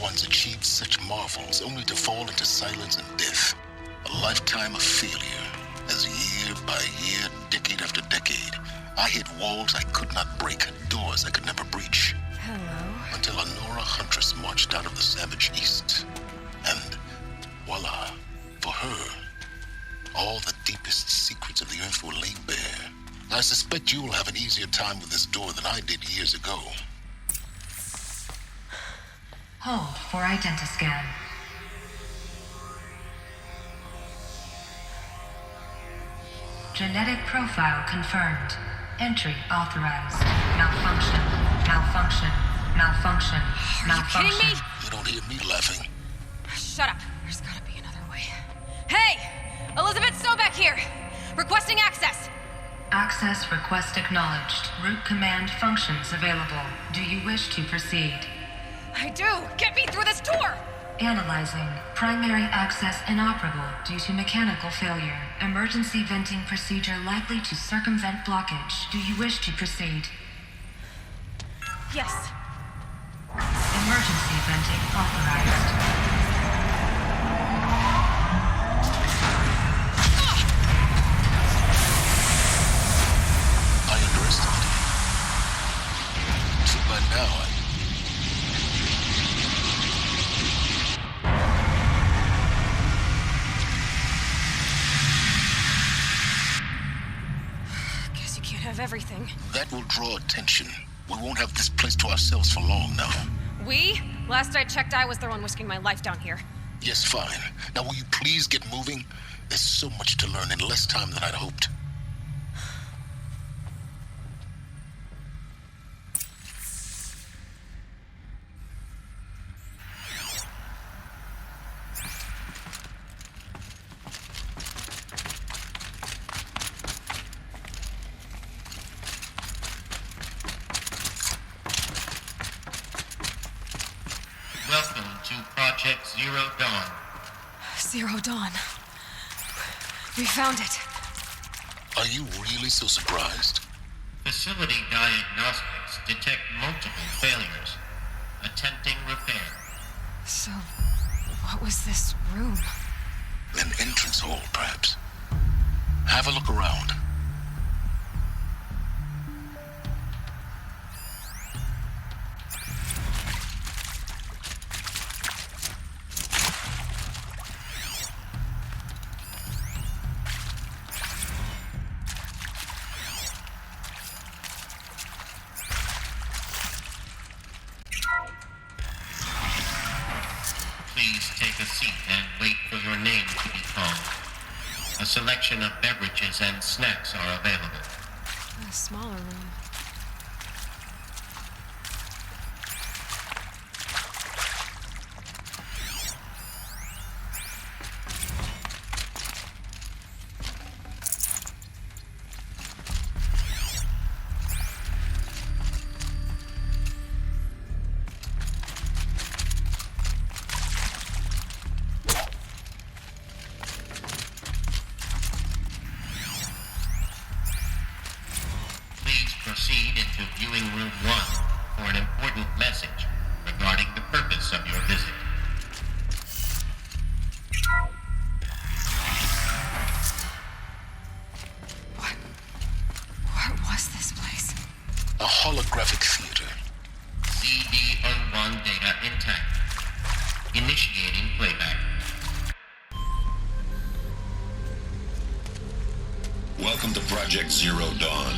ones achieved such marvels only to fall into silence and death. A lifetime of failure, as year by year, decade after decade, I hit walls I could not break, doors I could never breach. Hello. Until a Nora huntress marched out of the savage east. And voila, for her, all the deepest secrets of the earth were laid bare. I suspect you will have an easier time with this door than I did years ago. Hold for identiscan. Genetic profile confirmed. Entry authorized. Malfunction. Malfunction. Malfunction. Malfunction. Are you kidding me? You don't hear me laughing. Shut up. There's gotta be another way. Hey! Elizabeth Sobeck here! Requesting access! Access request acknowledged. Root command functions available. Do you wish to proceed? I do! Get me through this door! Analyzing. Primary access inoperable due to mechanical failure. Emergency venting procedure likely to circumvent blockage. Do you wish to proceed? Yes. Emergency venting authorized. I underestimated you. So by now, Guess you can't have everything. that will draw attention. We won't have this place to ourselves for long now. We? Last I checked, I was the one risking my life down here. Yes, fine. Now will you please get moving? There's so much to learn in less time than I'd hoped. Welcome to Project Zero Dawn. Zero Dawn. We found it. Are you really so surprised? Facility diagnostics detect multiple failures. Attempting repair. So, what was this room? An entrance hall, perhaps. Have a look around. Please take a seat and wait for your name to be called. A selection of beverages and snacks are available. A smaller room. Please proceed into viewing room 1 for an important message regarding the purpose of your visit. What was this place? A holographic theater. CD01 data intact. Initiating playback. Welcome to Project Zero Dawn.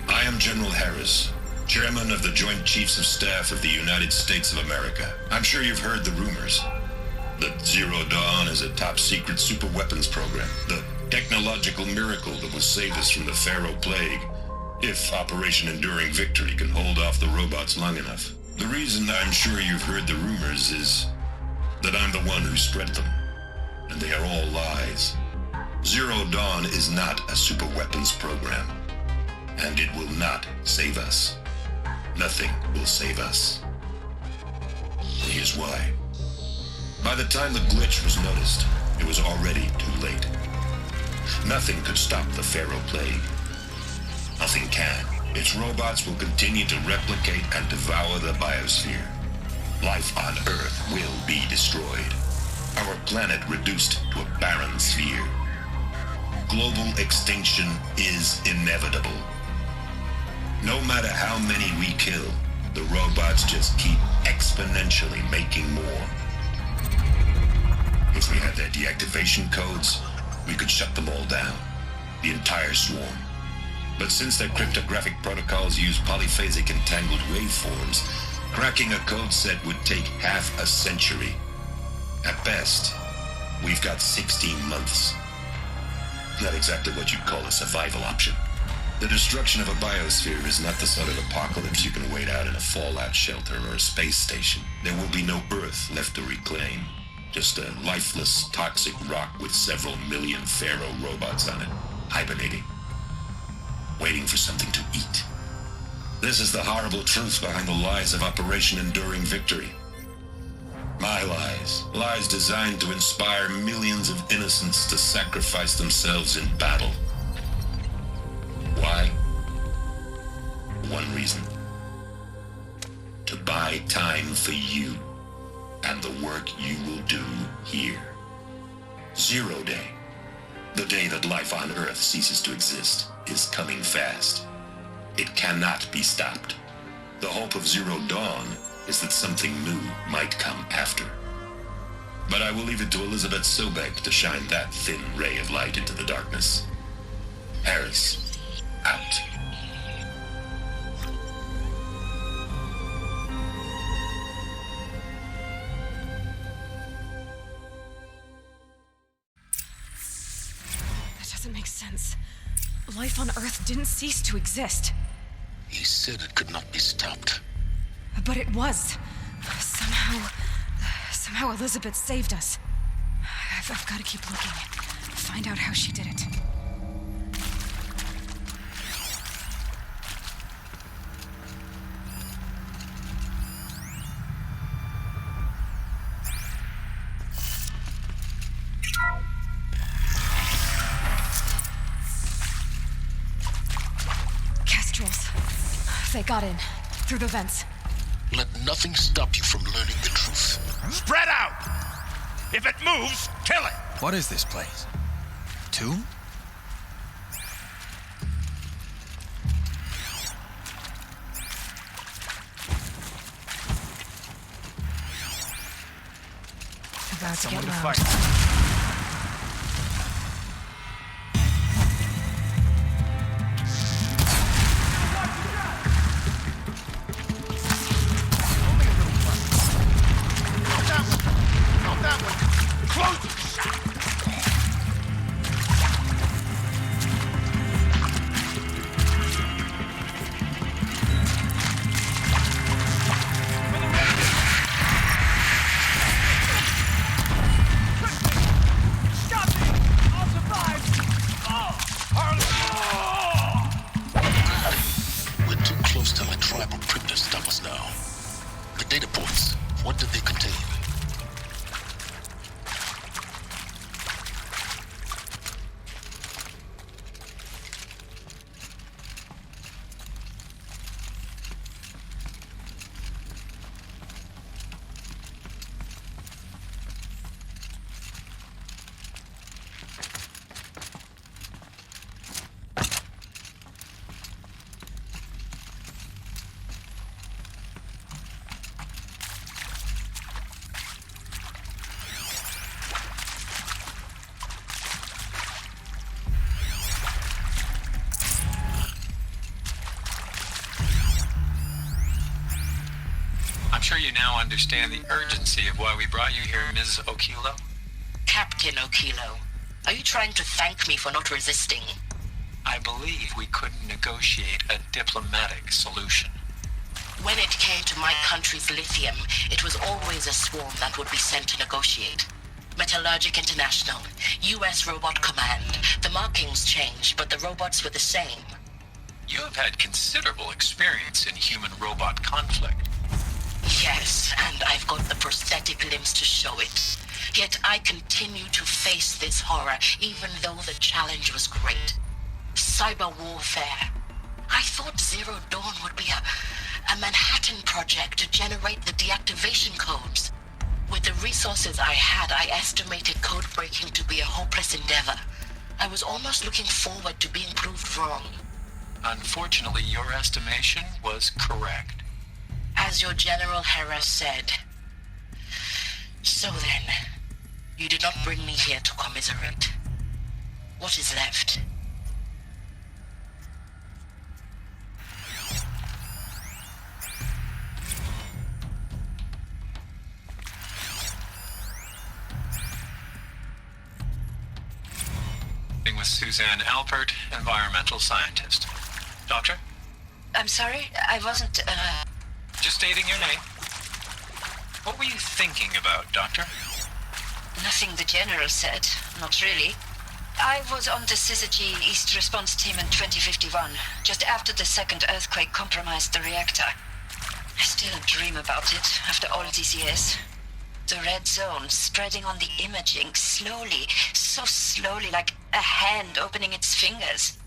I am General Harris, Chairman of the Joint Chiefs of Staff of the United States of America. I'm sure you've heard the rumors that Zero Dawn is a top-secret super-weapons program, the technological miracle that will save us from the Pharaoh Plague, if Operation Enduring Victory can hold off the robots long enough. The reason I'm sure you've heard the rumors is that I'm the one who spread them, and they are all lies. Zero Dawn is not a super-weapons program, and it will not save us. Nothing will save us. Here's why. By the time the glitch was noticed, it was already too late. Nothing could stop the Pharaoh Plague. Nothing can. Its robots will continue to replicate and devour the biosphere. life on Earth will be destroyed. Our planet reduced to a barren sphere. Global extinction is inevitable. No matter how many we kill, the robots just keep exponentially making more. If we had their deactivation codes, we could shut them all down, the entire swarm. But since their cryptographic protocols use polyphasic entangled waveforms, cracking a code set would take half a century. At best, we've got 16 months. Not exactly what you'd call a survival option. The destruction of a biosphere is not the sort of apocalypse you can wait out in a fallout shelter or a space station. There will be no Earth left to reclaim. Just a lifeless, toxic rock with several million Pharaoh robots on it, hibernating, waiting for something to eat. This is the horrible truth behind the lies of Operation Enduring Victory. My lies. Lies designed to inspire millions of innocents to sacrifice themselves in battle. Why? One reason. To buy time for you and the work you will do here. 0 Day, the day that life on Earth ceases to exist, is coming fast. It cannot be stopped. The hope of Zero Dawn is that something new might come after. But I will leave it to Elizabeth Sobek to shine that thin ray of light into the darkness. Harris, out. That doesn't make sense. Life on Earth didn't cease to exist. He said it could not be stopped. But it was. Somehow Elizabeth saved us. I've got to keep looking. Find out how she did it. Kestrels. They got in. Through the vents. Let nothing stop you from learning the truth. Spread out! If it moves, kill it! What is this place? Tomb? About to Someone get to loud. fight. I'm sure you now understand the urgency of why we brought you here, Ms. Okilo. Captain Okilo, are you trying to thank me for not resisting? I believe we couldn't negotiate a diplomatic solution. When it came to my country's lithium, it was always a swarm that would be sent to negotiate. Metallurgic International, U.S. Robot Command. The markings changed, but the robots were the same. You have had considerable experience in human-robot conflict. Yes, and I've got the prosthetic limbs to show it. Yet I continue to face this horror, even though the challenge was great. Cyber warfare. I thought Zero Dawn would be a Manhattan Project to generate the deactivation codes. With the resources I had, I estimated code breaking to be a hopeless endeavor. I was almost looking forward to being proved wrong. Unfortunately, your estimation was correct. As your General Harris said. So then, you did not bring me here to commiserate. What is left? With Suzanne Alpert, environmental scientist. Doctor? I'm sorry, I wasn't, Just stating your name. What were you thinking about, Doctor? Nothing the General said. Not really. I was on the Syzygy East Response Team in 2051, just after the second earthquake compromised the reactor. I still dream about it, after all these years. The red zone spreading on the imaging, slowly, so slowly, like a hand opening its fingers.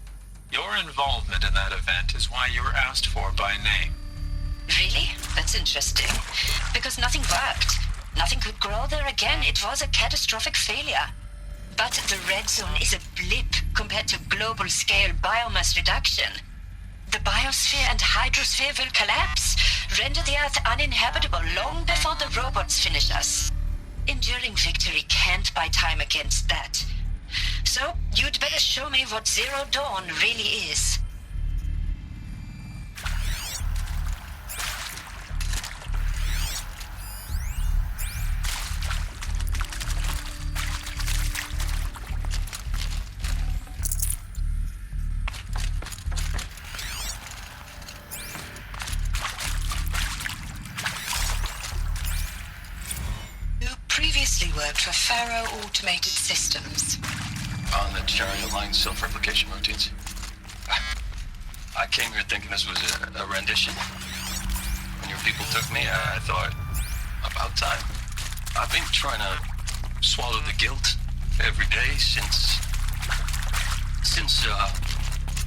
Your involvement in that event is why you were asked for by name. Really? That's interesting. Because nothing worked. Nothing could grow there again. It was a catastrophic failure. But the red zone is a blip compared to global-scale biomass reduction. The biosphere and hydrosphere will collapse, render the Earth uninhabitable long before the robots finish us. Enduring victory can't buy time against that. So, you'd better show me what Zero Dawn really is. Previously worked for Faro Automated Systems. On the Chariot Line self-replication routines. I came here thinking this was a rendition. When your people took me, I thought, about time. I've been trying to swallow the guilt every day since...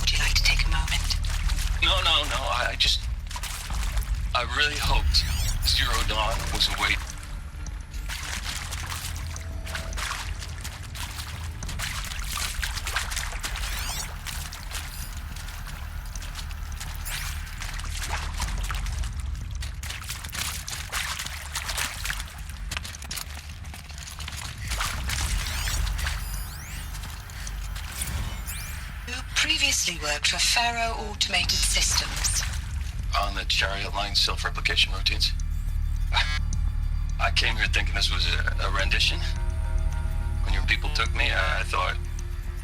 Would you like to take a moment? No, I really hoped Zero Dawn was a way... Previously worked for Faro Automated Systems. On the Chariot Line self-replication routines. I came here thinking this was a rendition. When your people took me, I thought,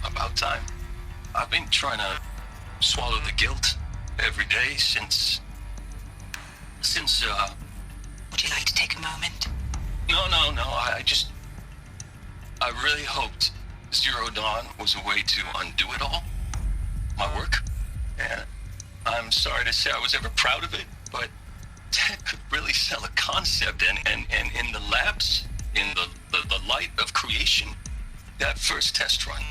about time. I've been trying to swallow the guilt every day since... Would you like to take a moment? No, I really hoped Zero Dawn was a way to undo it all. My work. And I'm sorry to say I was ever proud of it, but Ted could really sell a concept, and in the labs, in the light of creation, that first test run,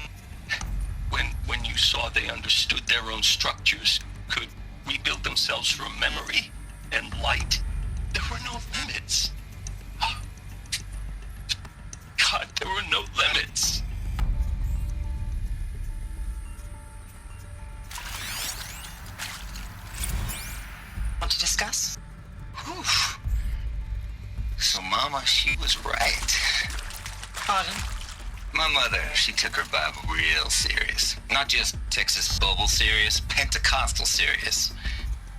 when you saw they understood their own structures, could rebuild themselves from memory and light, there were no limits. God, there were no limits. Want to discuss? Oof. So Mama, she was right. Pardon? My mother, she took her Bible real serious. Not just Texas Bible serious, Pentecostal serious.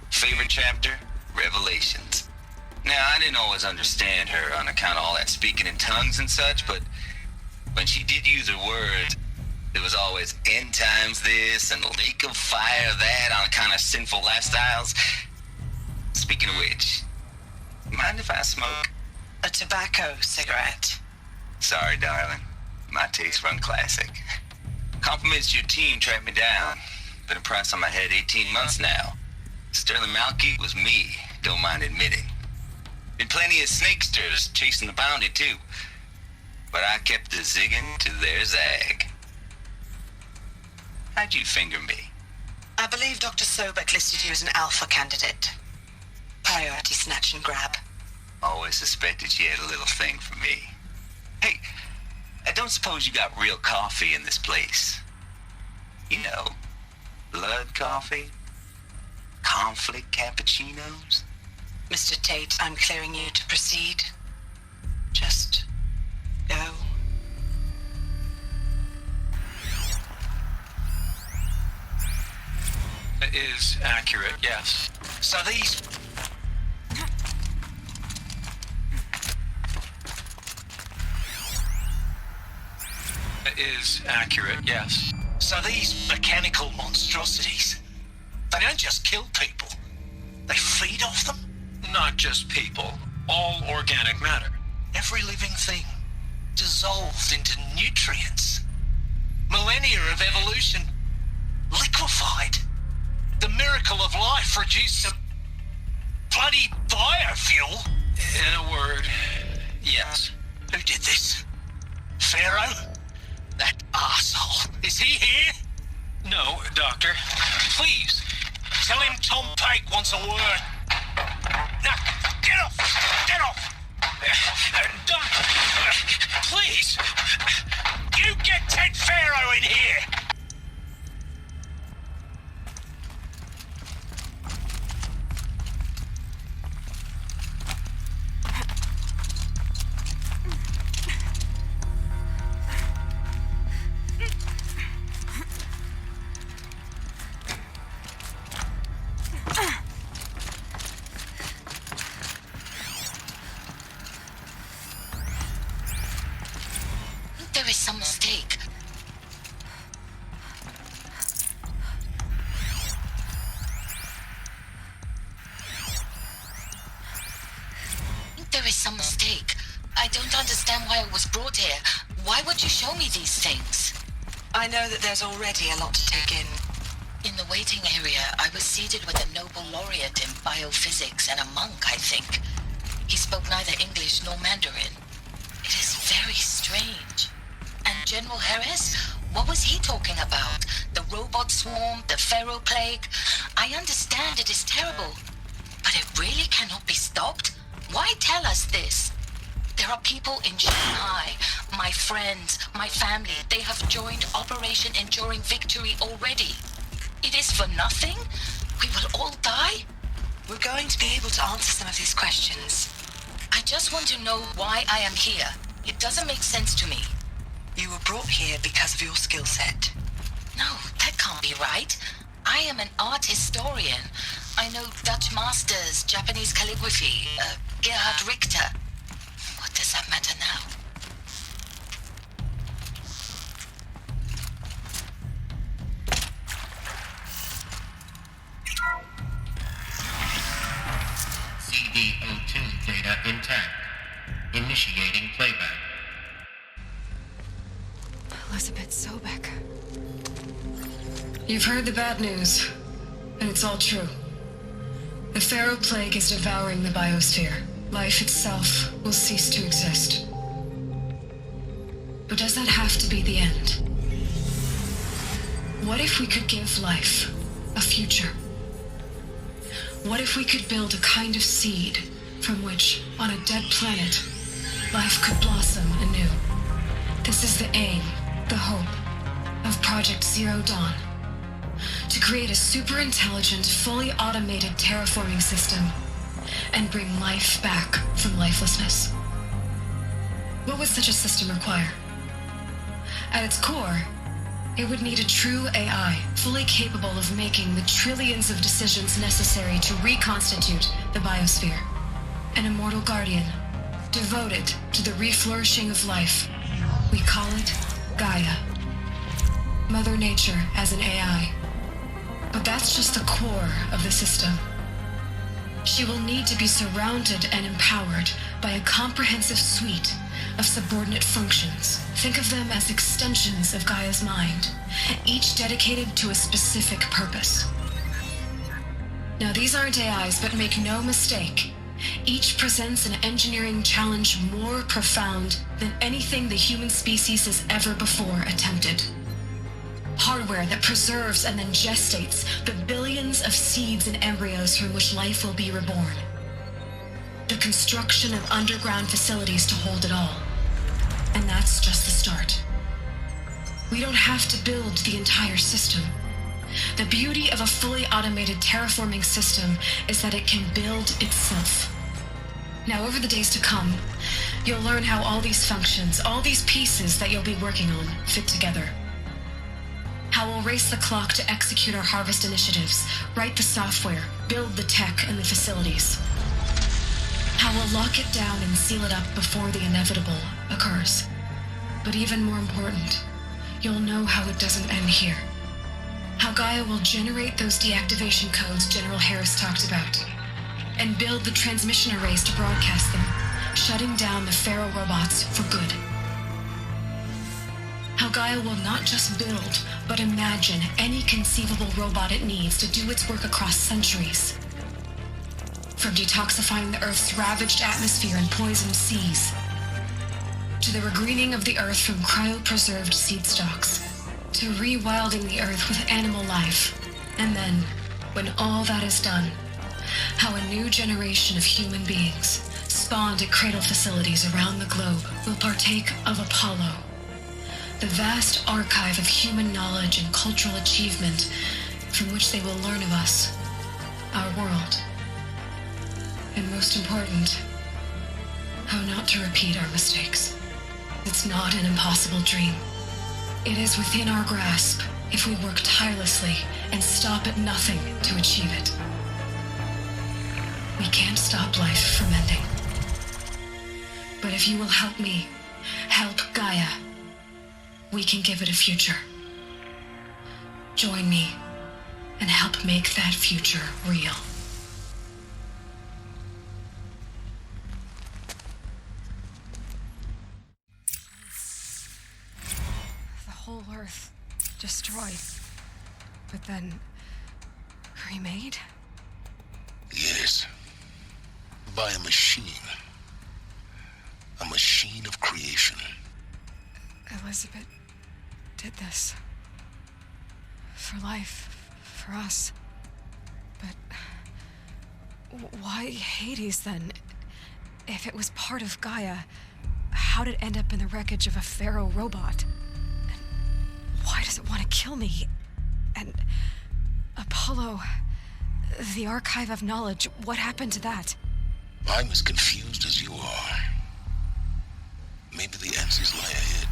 Favorite chapter? Revelations. Now, I didn't always understand her on account of all that speaking in tongues and such, but when she did use her words, there was always end times this and lake of fire that on account of sinful lifestyles. Speaking of which, mind if I smoke? A tobacco cigarette. Sorry, darling. My tastes run classic. Compliments to your team tracked me down. Been a price on my head 18 months now. Sterling Malkeet was me, don't mind admitting. Been plenty of snakesters chasing the bounty, too. But I kept the zigging to their zag. How'd you finger me? I believe Dr. Sobek listed you as an alpha candidate. Priority snatch and grab. Always suspected she had a little thing for me. Hey, I don't suppose you got real coffee in this place? You know, blood coffee? Conflict cappuccinos? Mr. Tate, I'm clearing you to proceed. Just go. That is accurate, yes. So these... That is accurate, yes. So these mechanical monstrosities, they don't just kill people. They feed off them? Not just people. All organic matter. Every living thing dissolved into nutrients. Millennia of evolution liquefied. The miracle of life reduced to bloody biofuel. In a word, yes. Who did this? Pharaoh? That arsehole. Is he here? No, Doctor. Please, tell him Tom Pake wants a word. Now, get off! Get off! Doctor, please! You get Ted Pharaoh in here! There is some mistake. There is some mistake. I don't understand why I was brought here. Why would you show me these things? I know that there's already a lot to take in. In the waiting area, I was seated with a Nobel laureate in biophysics and a monk, I think. He spoke neither English nor Mandarin. It is very strange. And General Harris? What was he talking about? The robot swarm, the Pharaoh plague? I understand it is terrible, but it really cannot be stopped? Why tell us this? There are people in Shanghai, my friends, my family. They have joined Operation Enduring Victory already. It is for nothing? We will all die? We're going to be able to answer some of these questions. I just want to know why I am here. It doesn't make sense to me. You were brought here because of your skill set. No, that can't be right. I am an art historian. I know Dutch masters, Japanese calligraphy, Gerhard Richter. What does that matter now? CD02 data intact. Initiating playback. Elizabeth Sobek. You've heard the bad news, and it's all true. The Pharaoh plague is devouring the biosphere. Life itself will cease to exist. But does that have to be the end? What if we could give life a future? What if we could build a kind of seed from which, on a dead planet, life could blossom anew? This is the aim, the hope, of Project Zero Dawn. To create a super-intelligent, fully automated terraforming system and bring life back from lifelessness. What would such a system require? At its core, it would need a true AI, fully capable of making the trillions of decisions necessary to reconstitute the biosphere. An immortal guardian, devoted to the reflourishing of life. We call it Gaia. Mother Nature as an AI. But that's just the core of the system. She will need to be surrounded and empowered by a comprehensive suite of subordinate functions. Think of them as extensions of Gaia's mind, each dedicated to a specific purpose. Now, these aren't AIs, but make no mistake, each presents an engineering challenge more profound than anything the human species has ever before attempted. Hardware that preserves and then gestates the billions of seeds and embryos from which life will be reborn. the construction of underground facilities to hold it all. And that's just the start. We don't have to build the entire system. The beauty of a fully automated terraforming system is that it can build itself. Now, over the days to come, you'll learn how all these functions, all these pieces that you'll be working on, fit together. How we'll race the clock to execute our harvest initiatives, write the software, build the tech and the facilities. How we'll lock it down and seal it up before the inevitable occurs. But even more important, you'll know how it doesn't end here. How Gaia will generate those deactivation codes General Harris talked about, and build the transmission arrays to broadcast them, shutting down the Pharaoh robots for good. How Gaia will not just build, but imagine any conceivable robot it needs to do its work across centuries. From detoxifying the Earth's ravaged atmosphere and poisoned seas, to the regreening of the Earth from cryopreserved seed stalks, to rewilding the Earth with animal life. And then, when all that is done, how a new generation of human beings, spawned at cradle facilities around the globe, will partake of Apollo, the vast archive of human knowledge and cultural achievement from which they will learn of us, our world. And most important, how not to repeat our mistakes. It's not an impossible dream. It is within our grasp if we work tirelessly and stop at nothing to achieve it. We can't stop life from ending. But if you will help me, help Gaia, we can give it a future. Join me and help make that future real. The whole Earth destroyed, but then remade? Yes. By a machine. A machine of creation. Elizabeth did this. For life. For us. But why Hades then? If it was part of Gaia, how did it end up in the wreckage of a Pharaoh robot? And why does it want to kill me? And Apollo, the archive of knowledge, what happened to that? I'm as confused as you are. Maybe the answers lie ahead.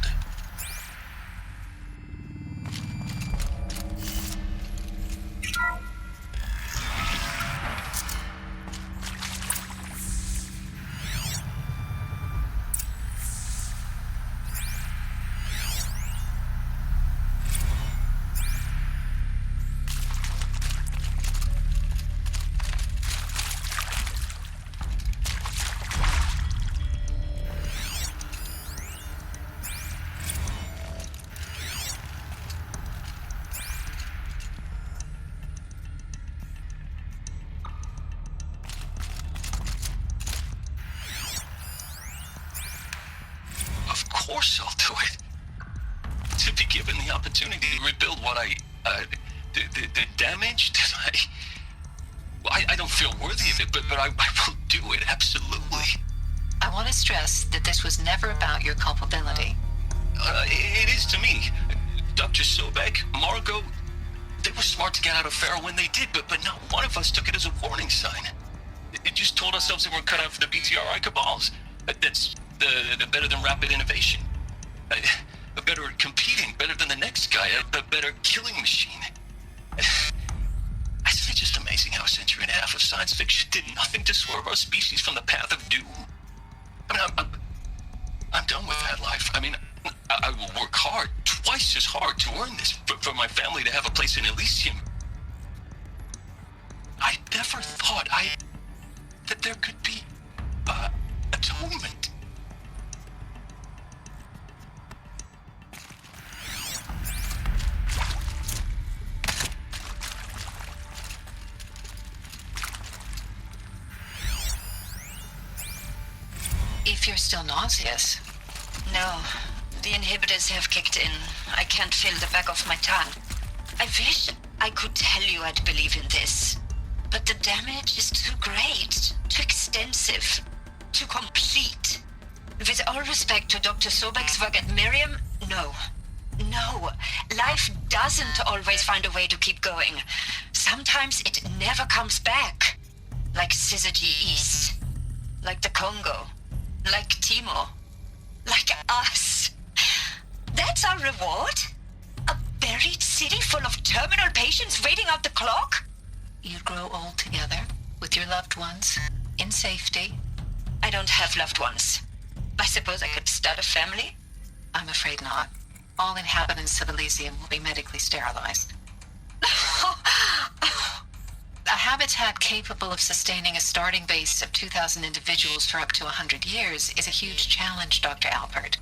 Of course I'll do it. To be given the opportunity to rebuild what the damage that I don't feel worthy of it, but I will do it, absolutely. I want to stress that this was never about your culpability. It is to me. Dr. Sobek, Margot, they were smart to get out of Pharaoh when they did, but not one of us took it as a warning sign. It just told ourselves that we're cut out for the BTRI cabals. That's the better than rapid innovation. Better at competing, better than the next guy, a better killing machine. Isn't it just amazing how a century and a half of science fiction did nothing to swerve our species from the path of doom? I mean, I'm done with that life. I mean, I will work hard, twice as hard to earn this, for my family to have a place in Elysium. I never thought that there could be atonement. If you're still nauseous. No, the inhibitors have kicked in. I can't feel the back of my tongue. I wish I could tell you I'd believe in this. but the damage is too great, too extensive, too complete. With all respect to Dr. Sobek's work at Miriam, no. No, life doesn't always find a way to keep going. Sometimes it never comes back. Like Syzygy East. Like the Congo. Like Timor. Like us. That's our reward? A buried city full of terminal patients waiting out the clock? You'd grow old together with your loved ones in safety. I don't have loved ones. I suppose I could start a family? I'm afraid not. All inhabitants of Elysium will be medically sterilized. A habitat capable of sustaining a starting base of 2,000 individuals for up to 100 years is a huge challenge, Dr. Alpert.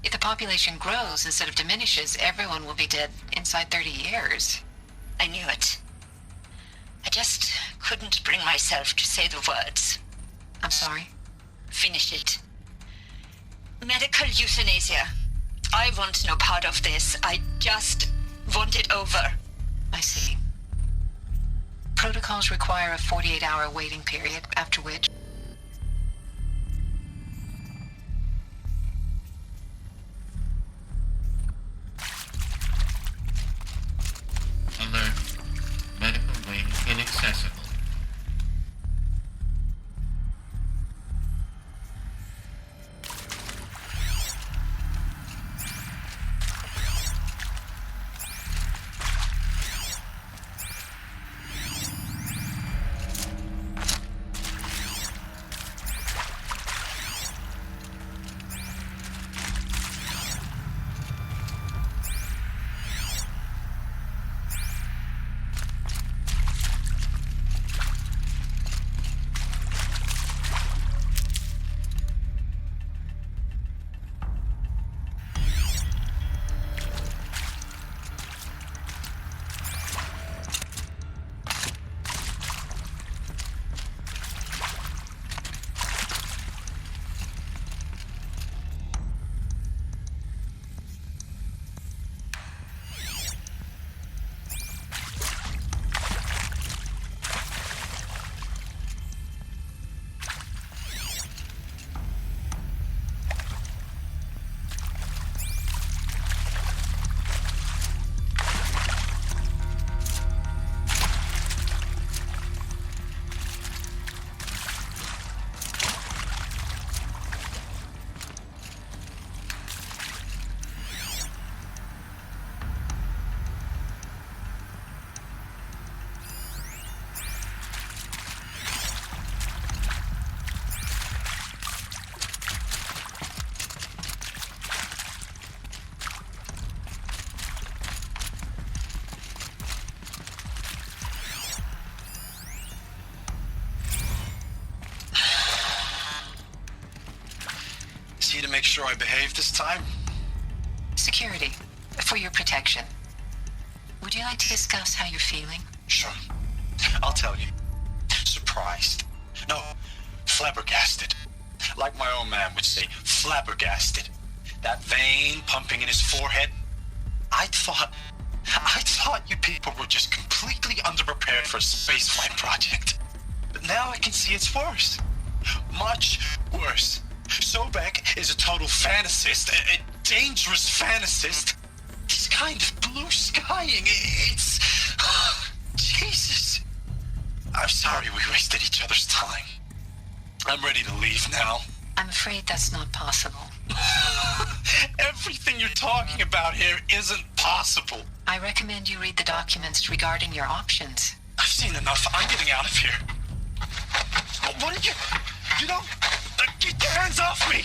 If the population grows instead of diminishes, everyone will be dead inside 30 years. I knew it. I just couldn't bring myself to say the words. I'm sorry? Finish it. Medical euthanasia. I want no part of this. I just want it over. I see. Protocols require a 48-hour waiting period, after which... Alert. Medical wing inaccessible. To make sure I behave this time? Security. For your protection. Would you like to discuss how you're feeling? Sure. I'll tell you. Surprised. No, flabbergasted. Like my own man would say, flabbergasted. That vein pumping in his forehead. I thought you people were just completely underprepared for a spaceflight project. But now I can see it's worse. Much worse. Sobek is a total fantasist, a dangerous fantasist. He's kind of blue skying. It's... Jesus. I'm sorry we wasted each other's time. I'm ready to leave now. I'm afraid that's not possible. Everything you're talking about here isn't possible. I recommend you read the documents regarding your options. I've seen enough. I'm getting out of here. What are you... You don't... Get your hands off me!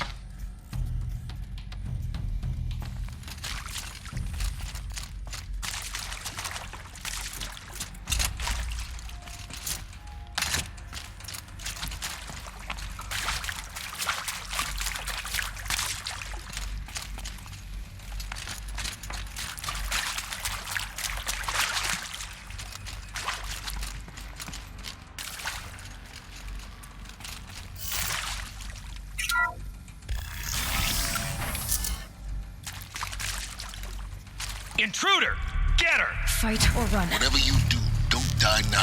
Intruder! Get her! Fight or run. Whatever you do, don't die now.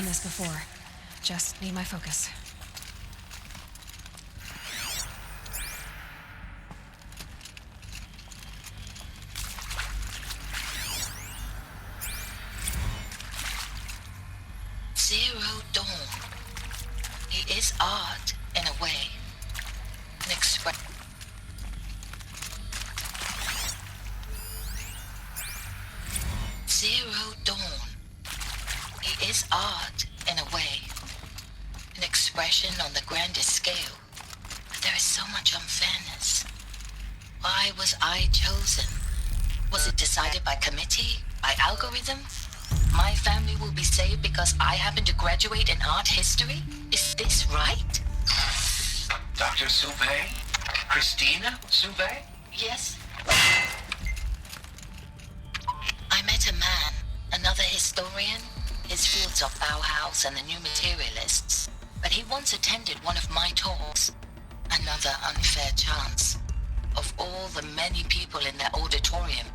done this before. Just need my focus. Zero Dawn. It is art, in a way. An expression. Zero Dawn. It is art, in a way. An expression on the grandest scale. But there is so much unfairness. Why was I chosen? Was it decided by committee? By algorithm? My family will be saved because I happen to graduate in art history? Is this right? Dr. Sauvé? Christina Sauvé? Yes. I met a man, another historian. His fields are Bauhaus and the New Materialists. But he once attended one of my talks. Another unfair chance. Of all the many people in that auditorium,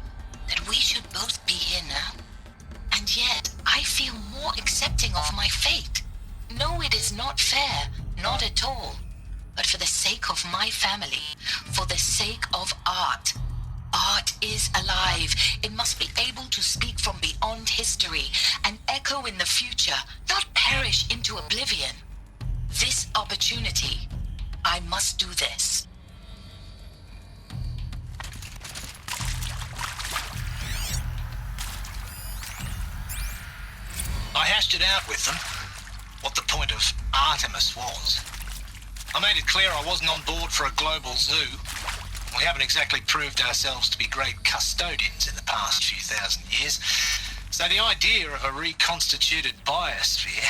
that we should both be here now. And yet, I feel more accepting of my fate. No, it is not fair. Not at all. But for the sake of my family, for the sake of art. Art is alive. It must be able to speak from beyond history and echo in the future, not perish into oblivion. This opportunity, I must do this. I hashed it out with them, what the point of Artemis was. I made it clear I wasn't on board for a global zoo. We haven't exactly proved ourselves to be great custodians in the past few thousand years. So the idea of a reconstituted biosphere,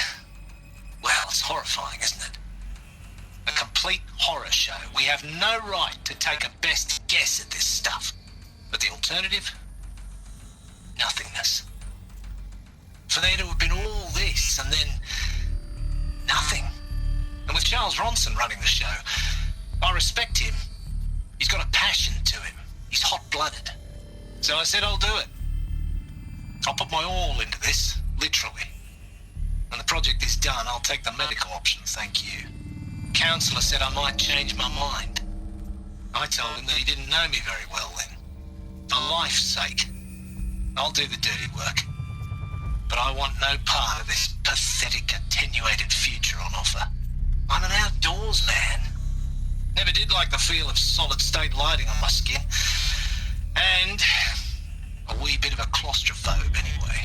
well, it's horrifying, isn't it? A complete horror show. We have no right to take a best guess at this stuff. But the alternative? Nothingness. For there to have been all this and then nothing. And with Charles Ronson running the show, I respect him. He's got a passion to him. He's hot-blooded. So I said I'll do it. I'll put my all into this, literally. When the project is done, I'll take the medical option, thank you. Counselor said I might change my mind. I told him that he didn't know me very well then. For life's sake, I'll do the dirty work. But I want no part of this pathetic, attenuated future on offer. I'm an outdoors man. Never did like the feel of solid-state lighting on my skin. And a wee bit of a claustrophobe anyway.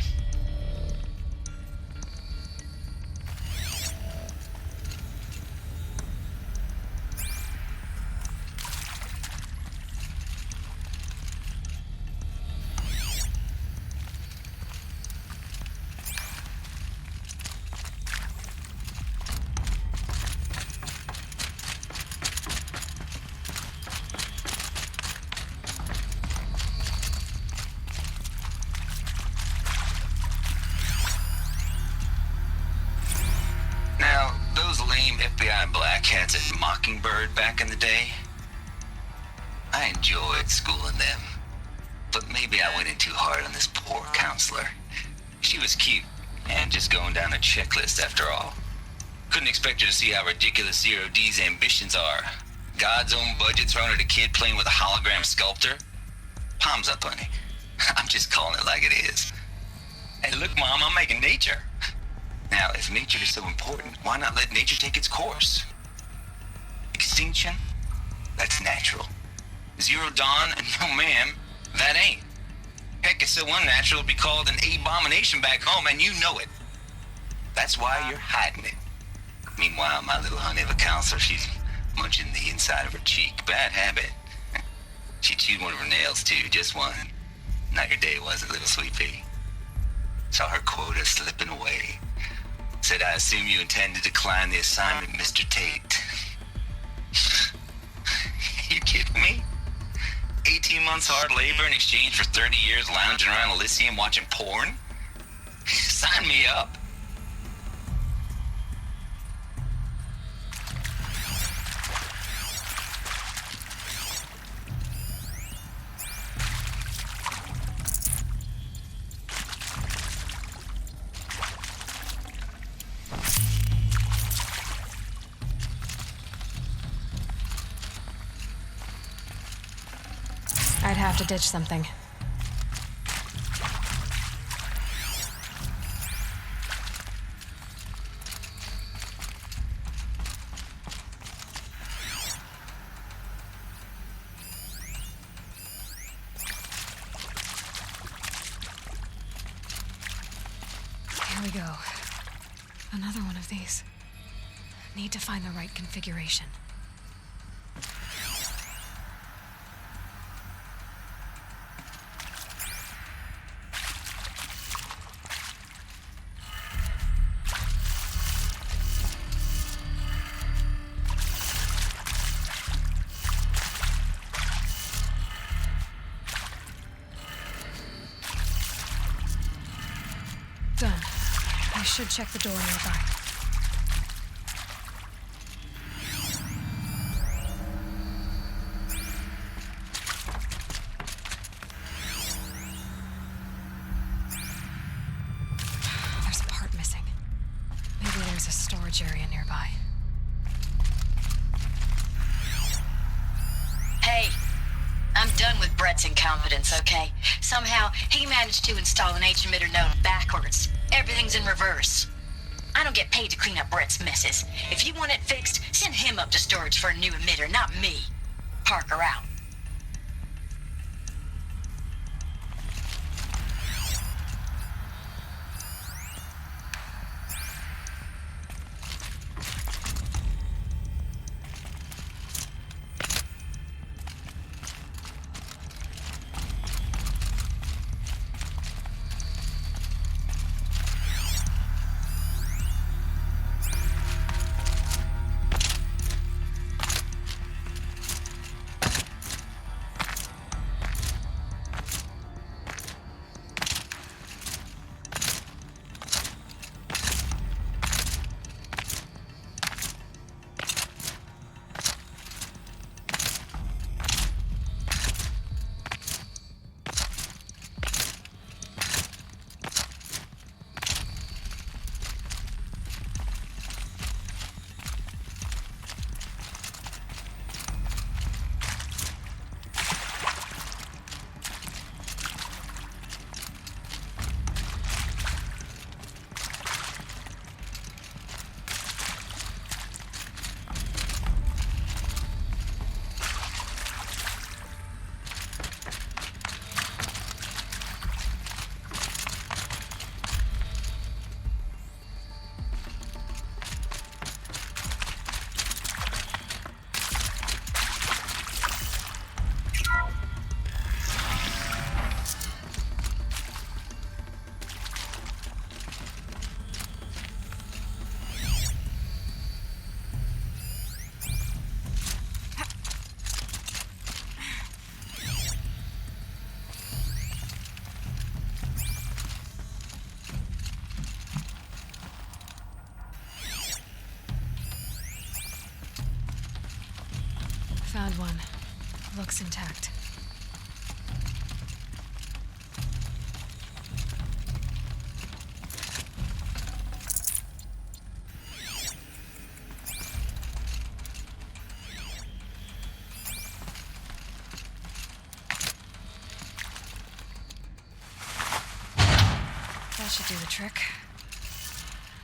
FBI black hats at Mockingbird back in the day. I enjoyed schooling them, but maybe I went in too hard on this poor counselor. She was cute, and just going down a checklist after all. Couldn't expect her to see how ridiculous Zero D's ambitions are. God's own budget thrown at a kid playing with a hologram sculptor? Palms up, honey. I'm just calling it like it is. Hey, look, Mom, I'm making nature. Now, if nature is so important, why not let nature take its course? Extinction? That's natural. Zero Dawn? No, ma'am, that ain't. Heck, it's so unnatural to be called an abomination back home, and you know it. That's why you're hiding it. Meanwhile, my little honey of a counselor, she's munching the inside of her cheek. Bad habit. She chewed one of her nails, too, just one. Not your day, was it, little sweet pea? Saw her quota slipping away. Said, I assume you intend to decline the assignment, Mr. Tate. You kidding me? 18 months hard labor in exchange for 30 years lounging around Elysium watching porn? Sign me up. have to ditch something. Here we go. Another one of these. Need to find the right configuration. Done. I should check the door nearby. There's a part missing. Maybe there's a storage area nearby. Hey, I'm done with Brett's incompetence, okay? Somehow, he managed to install an H-emitter node backwards. Everything's in reverse. I don't get paid to clean up Brett's messes. If you want it fixed, send him up to storage for a new emitter, not me. Parker out. Found one. Looks intact. That should do the trick.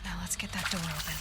Now let's get that door open.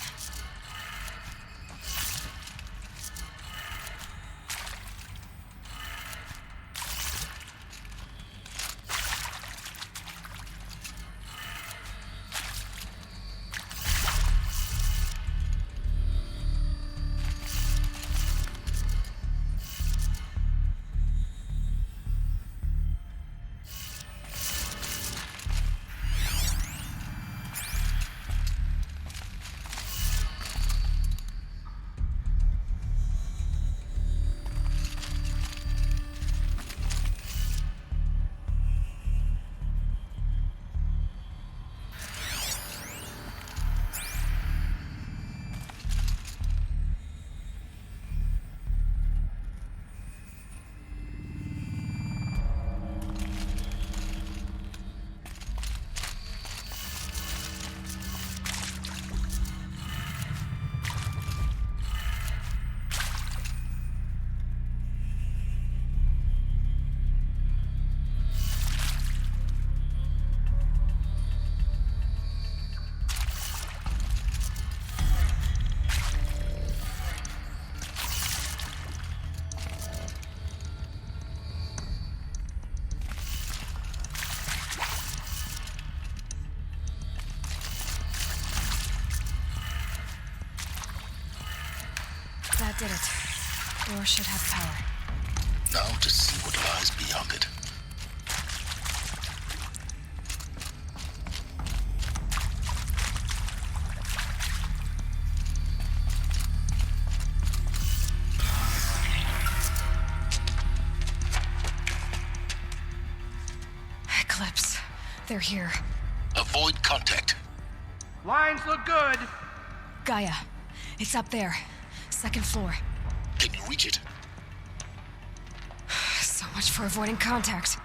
did it. Door should have power. Now to see what lies beyond it. Eclipse. They're here. Avoid contact. Lines look good. Gaia. It's up there. Second floor. Can you reach it? So much for avoiding contact.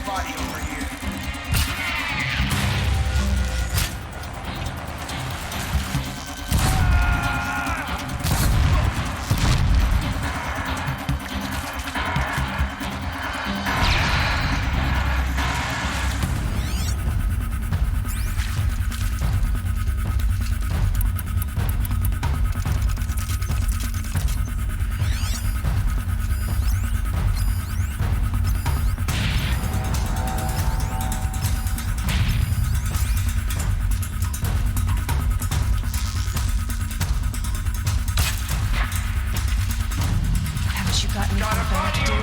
Body over here. Haven't you got anything better to do?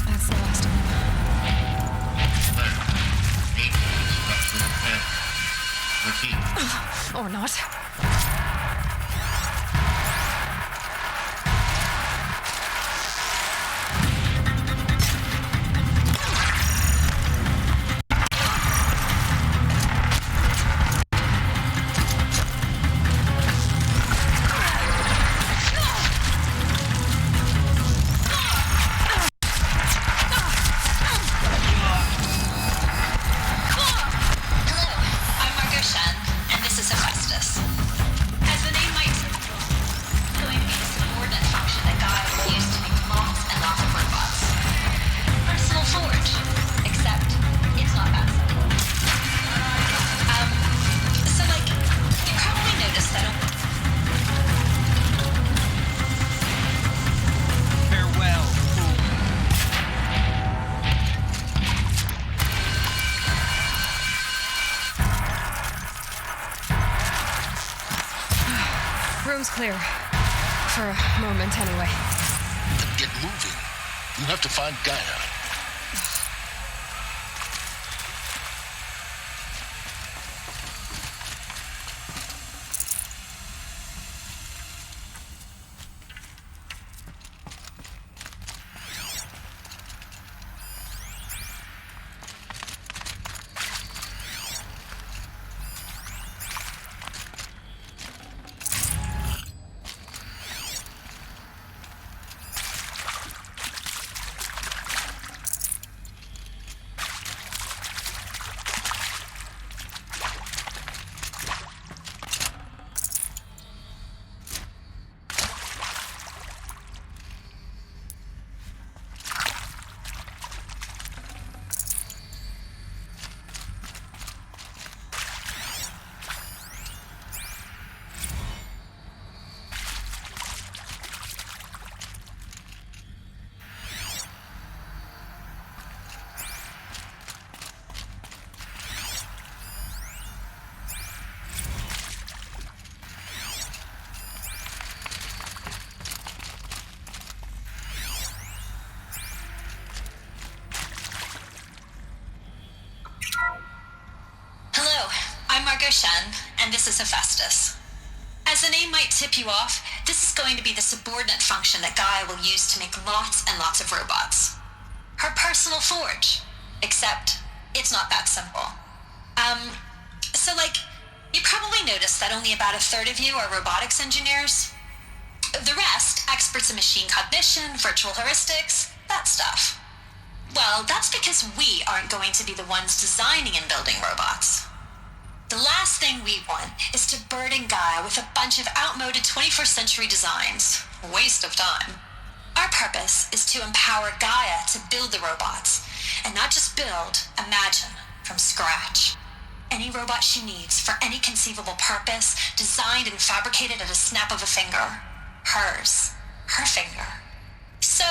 That's the last of them. Repeat. Or not. I'm Margot Shan, and this is Hephaestus. As the name might suggest, going is a subordinate function that Gaia will use to make moths and lots of robots. Personal forge, except it's not that simple. So like, you probably noticed that Farewell. Room's clear. For a moment, anyway. Then get moving. You have to find Gaia. Commander Shen, and this is Hephaestus. As the name might tip you off, this is going to be the subordinate function that Gaia will use to make lots and lots of robots. Her personal forge. Except, it's not that simple. So you probably noticed that only about a third of you are robotics engineers. The rest, experts in machine cognition, virtual heuristics, that stuff. Well, that's because we aren't going to be the ones designing and building robots. The last thing we want is to burden Gaia with a bunch of outmoded 21st century designs. Waste of time. Our purpose is to empower Gaia to build the robots, and not just build, imagine, from scratch. Any robot she needs for any conceivable purpose, designed and fabricated at a snap of a finger. Hers. Her finger. So,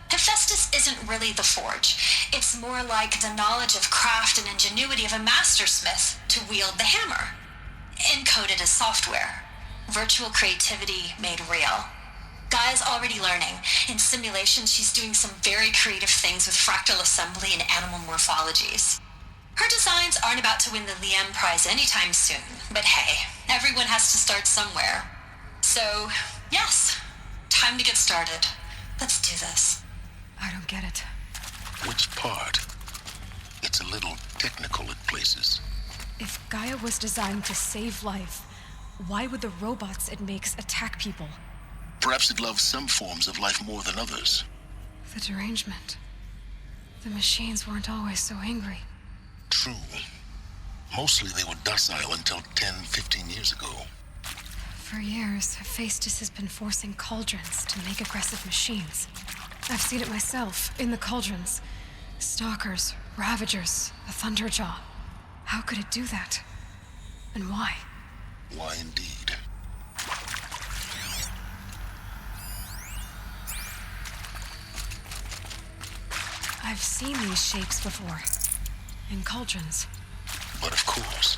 Hephaestus isn't really the forge. It's more like the knowledge of craft and ingenuity of a mastersmith to wield the hammer. Encoded as software. Virtual creativity made real. Gaia's already learning. In simulations, she's doing some very creative things with fractal assembly and animal morphologies. Her designs aren't about to win the Liam Prize anytime soon, but hey, everyone has to start somewhere. So, yes, time to get started. Let's do this. I don't get it. Which part? It's a little technical at places. If Gaia was designed to save life, why would the robots it makes attack people? Perhaps it loves some forms of life more than others. The derangement. The machines weren't always so angry. True. Mostly they were docile until 10, 15 years ago. For years, Hephaestus has been forcing cauldrons to make aggressive machines. I've seen it myself, in the cauldrons. Stalkers, Ravagers, a Thunderjaw. How could it do that? And why? Why indeed? I've seen these shapes before. In cauldrons. But of course,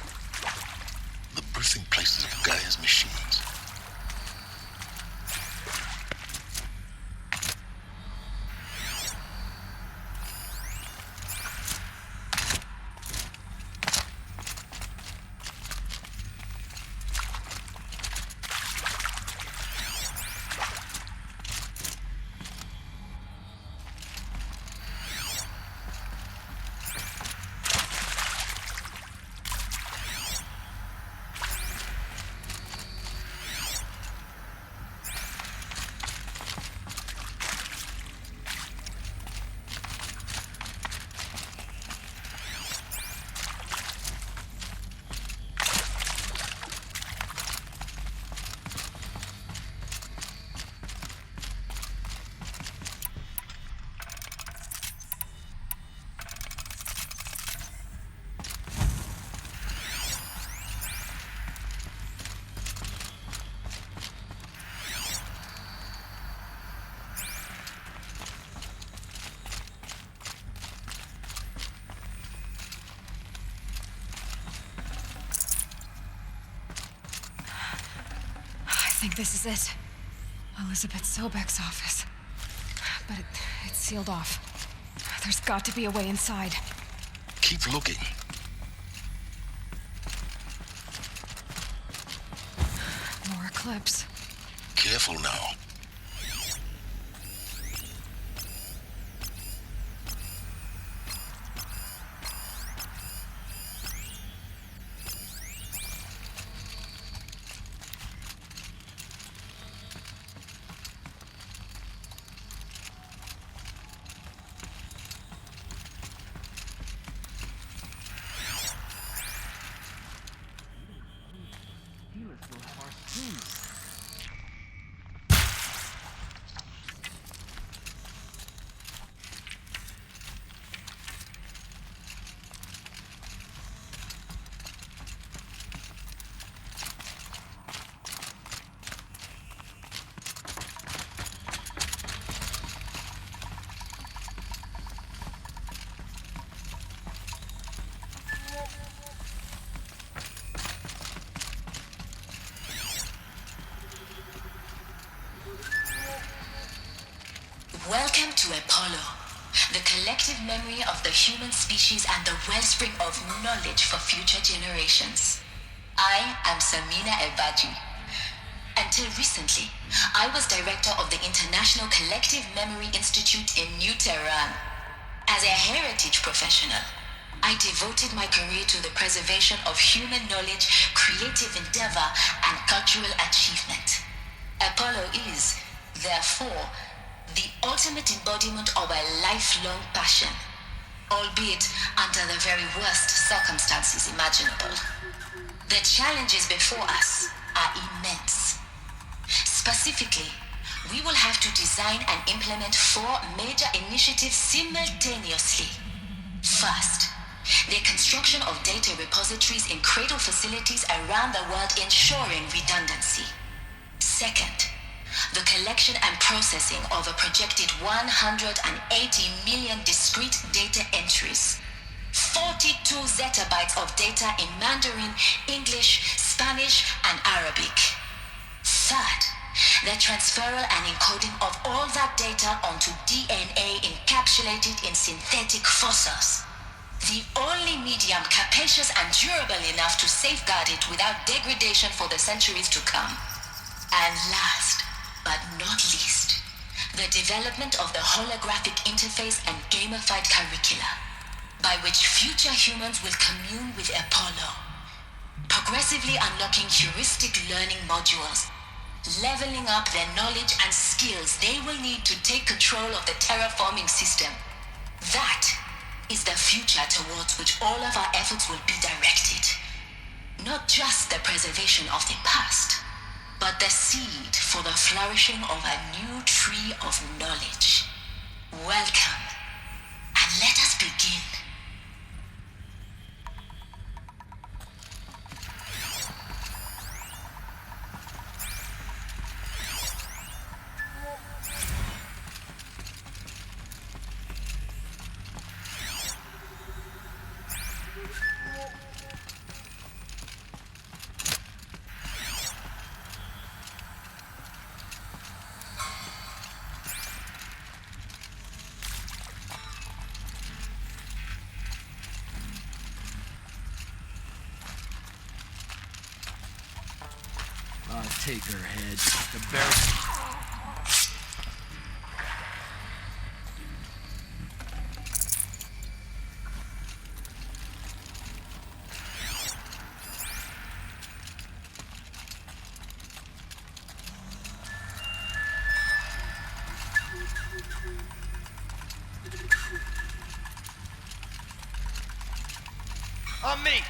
the birthing places of Gaia's machines. I think this is it. Elizabeth Sobek's office. But it's sealed off. There's got to be a way inside. Keep looking. More Eclipse. Careful now. Welcome to Apollo, the collective memory of the human species and the wellspring of knowledge for future generations. I am Samina Ebaji. Until recently, I was director of the International Collective Memory Institute in New Tehran. As a heritage professional, I devoted my career to the preservation of human knowledge, creative endeavor, and cultural achievement. Apollo is, therefore, the ultimate embodiment of a lifelong passion, albeit under the very worst circumstances imaginable. The challenges before us are immense. Specifically, we will have to design and implement 4 major initiatives simultaneously. First, the construction of data repositories in cradle facilities around the world ensuring redundancy. Second, the collection and processing of a projected 180 million discrete data entries, 42 zettabytes of data in Mandarin, English, Spanish, and Arabic. Third, the transferal and encoding of all that data onto DNA encapsulated in synthetic fossils. The only medium capacious and durable enough to safeguard it without degradation for the centuries to come. And last, but not least, the development of the holographic interface and gamified curricula, by which future humans will commune with Apollo, progressively unlocking heuristic learning modules, leveling up their knowledge and skills they will need to take control of the terraforming system. That is the future towards which all of our efforts will be directed. Not just the preservation of the past, but the seed for the flourishing of a new tree of knowledge. Welcome, and let us begin. Take her head. The barrel. On me!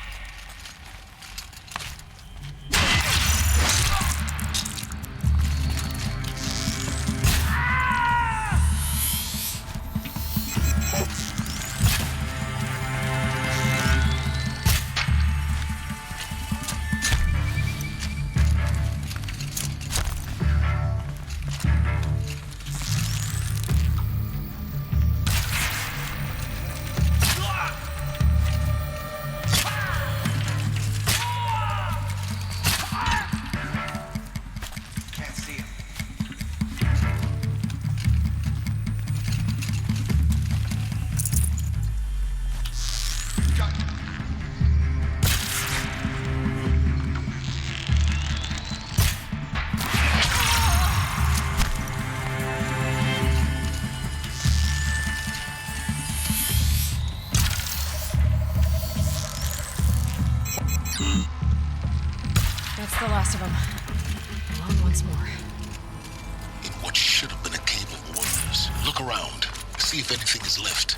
That's the last of them. Along once more. In what should have been a cave of wonders. Look around. See if anything is left.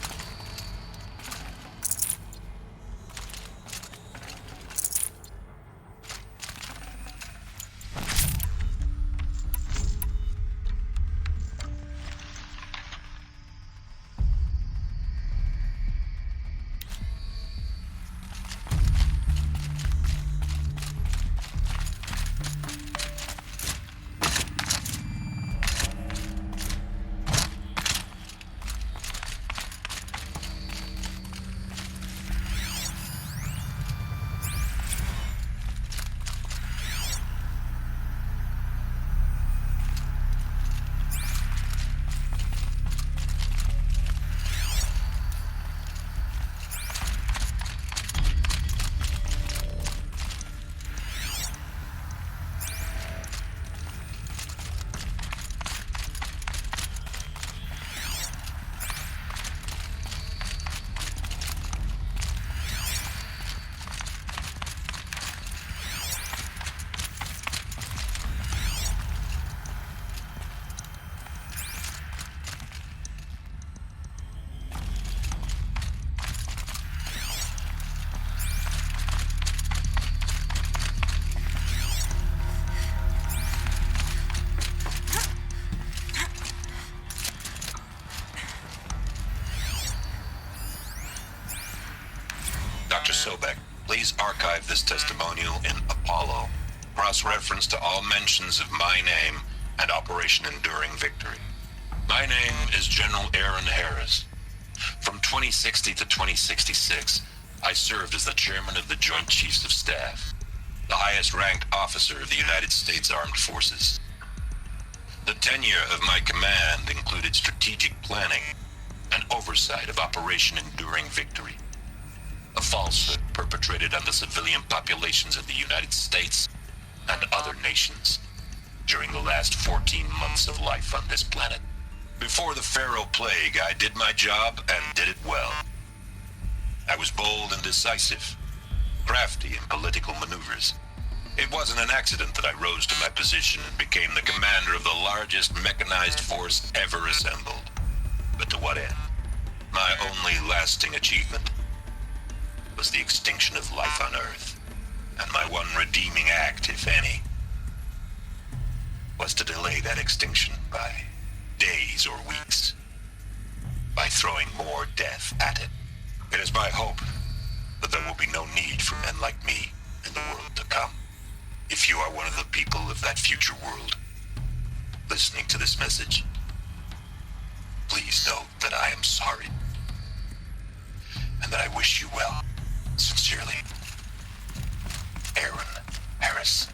Dr. Sobek, please archive this testimonial in Apollo. Cross-reference to all mentions of my name and Operation Enduring Victory. My name is General Aaron Harris. From 2060 to 2066, I served as the chairman of the Joint Chiefs of Staff, the highest-ranked officer of the United States Armed Forces. The tenure of my command included strategic planning and oversight of Operation Enduring Victory, a falsehood perpetrated on the civilian populations of the United States and other nations during the last 14 months of life on this planet. Before the Pharaoh Plague, I did my job and did it well. I was bold and decisive, crafty in political maneuvers. It wasn't an accident that I rose to my position and became the commander of the largest mechanized force ever assembled. But to what end? My only lasting achievement was the extinction of life on Earth, and my one redeeming act, if any, was to delay that extinction by days or weeks, by throwing more death at it. It is my hope that there will be no need for men like me in the world to come. If you are one of the people of that future world listening to this message, please know that I am sorry and that I wish you well. Sincerely, Aaron Harris.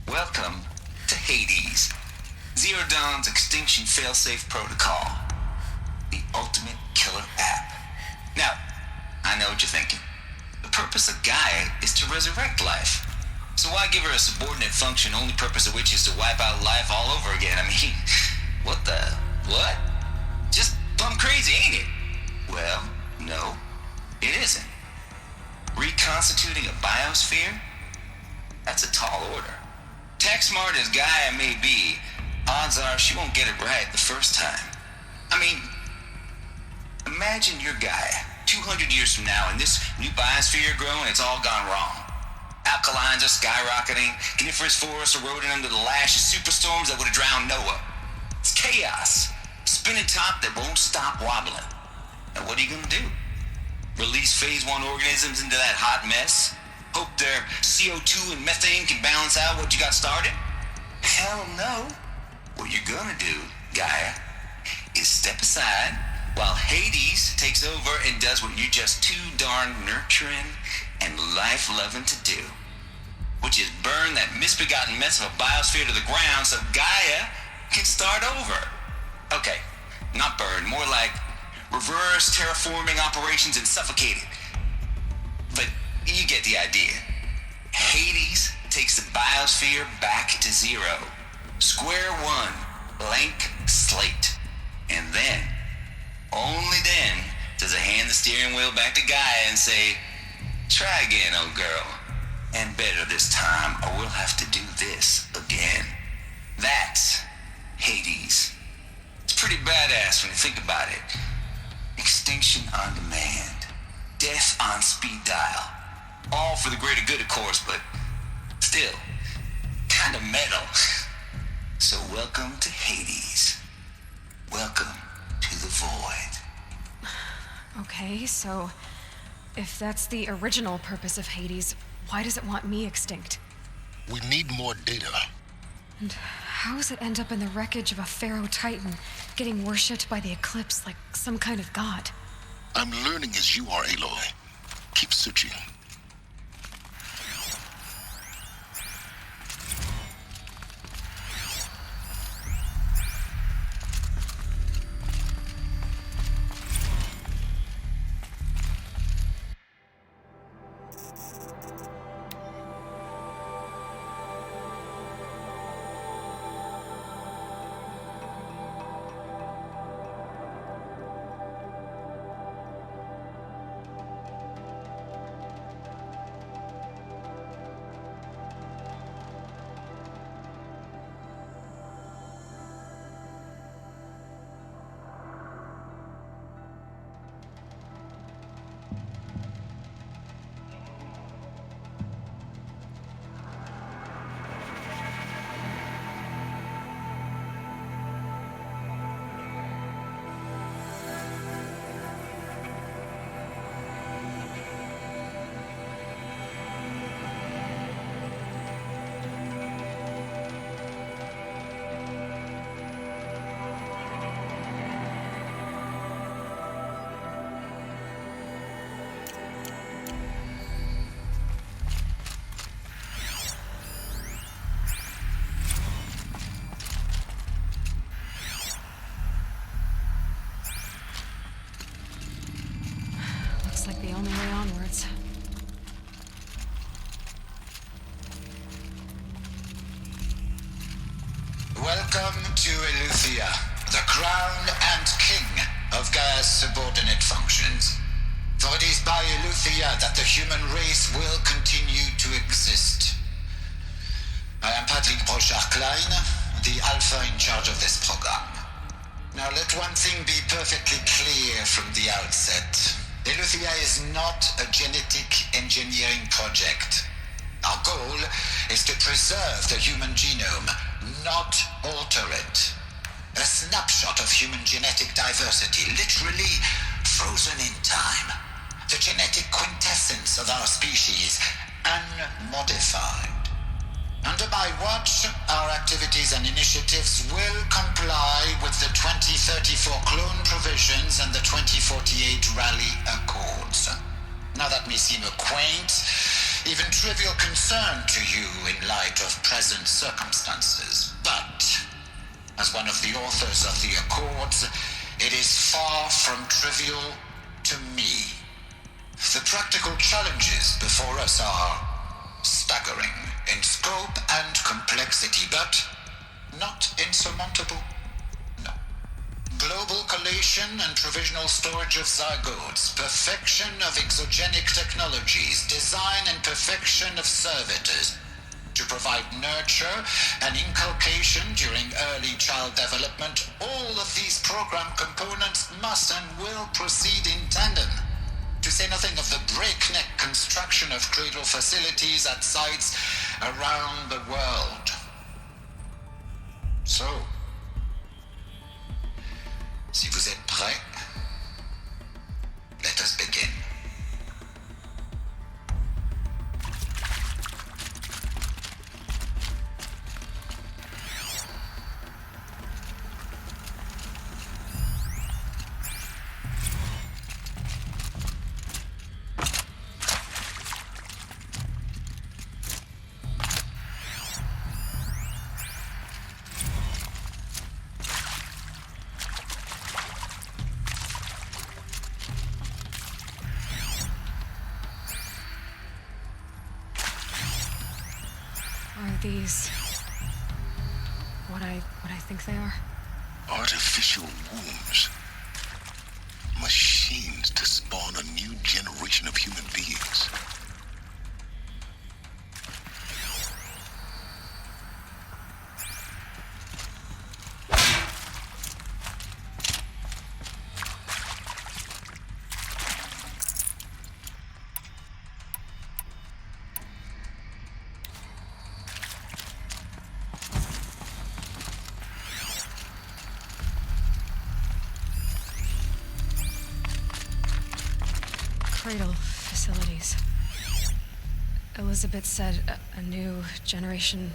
Welcome to Hades, Zero Dawn's extinction failsafe protocol, the ultimate killer app. Now, I know what you're thinking. The purpose of Gaia is to resurrect life. So why give her a subordinate function, only purpose of which is to wipe out life all over again? I mean, what? Just plumb crazy, ain't it? Well, no, it isn't. Reconstituting a biosphere? That's a tall order. Tech smart as Gaia may be, odds are she won't get it right the first time. I mean, imagine you're Gaia, 200 years from now, and this new biosphere growing, it's all gone wrong. Alkalines are skyrocketing, coniferous forests eroding under the lash of superstorms that would have drowned Noah. It's chaos, spinning top that won't stop wobbling. And what are you gonna do? Release phase 1 organisms into that hot mess? Hope their CO2 and methane can balance out what you got started? Hell no. What you're gonna do, Gaia, is step aside while Hades takes over and does what you're just too darn nurturing and life-loving to do, which is burn that misbegotten mess of a biosphere to the ground so Gaia can start over. Okay, not burn, more like reverse terraforming operations and suffocate it. But you get the idea. Hades takes the biosphere back to zero. Square one, blank slate. And then, only then, does it hand the steering wheel back to Gaia and say, try again, old girl. And better this time, or we'll have to do this again. That's Hades. It's pretty badass when you think about it. Extinction on demand. Death on speed dial. All for the greater good, of course, but Still, kind of metal. So welcome to Hades. Welcome to the void. Okay, so if that's the original purpose of Hades, why does it want me extinct? We need more data. And how does it end up in the wreckage of a Pharaoh Titan, getting worshipped by the Eclipse like some kind of god? I'm learning as you are, Aloy. Keep searching. Like the only way onwards. Welcome to Eleuthia, the crown and king of Gaia's subordinate functions. For it is by Eleuthia that the human race will continue to exist. I am Patrick Brochard-Klein, the Alpha in charge of this program. Now let one thing be perfectly clear from the outset. Eleuthia is not a genetic engineering project. Our goal is to preserve the human genome, not alter it. A snapshot of human genetic diversity, literally frozen in time. The genetic quintessence of our species, unmodified. Under my watch, our activities and initiatives will comply with the 2034 clone provisions and the 2048 Rally Accords. Now that may seem a quaint, even trivial concern to you in light of present circumstances, but as one of the authors of the Accords, it is far from trivial to me. The practical challenges before us are staggering in scope and complexity, but not insurmountable. No. Global collation and provisional storage of zygotes, perfection of exogenic technologies, design and perfection of servitors to provide nurture and inculcation during early child development. All of these program components must and will proceed in tandem. To say nothing of the breakneck construction of cradle facilities at sites around the world. So, si vous êtes prêts, let us begin. Are these what I think they are? Artificial wombs. Machines to spawn a new generation of human beings. Cradle facilities. Elizabeth said a new generation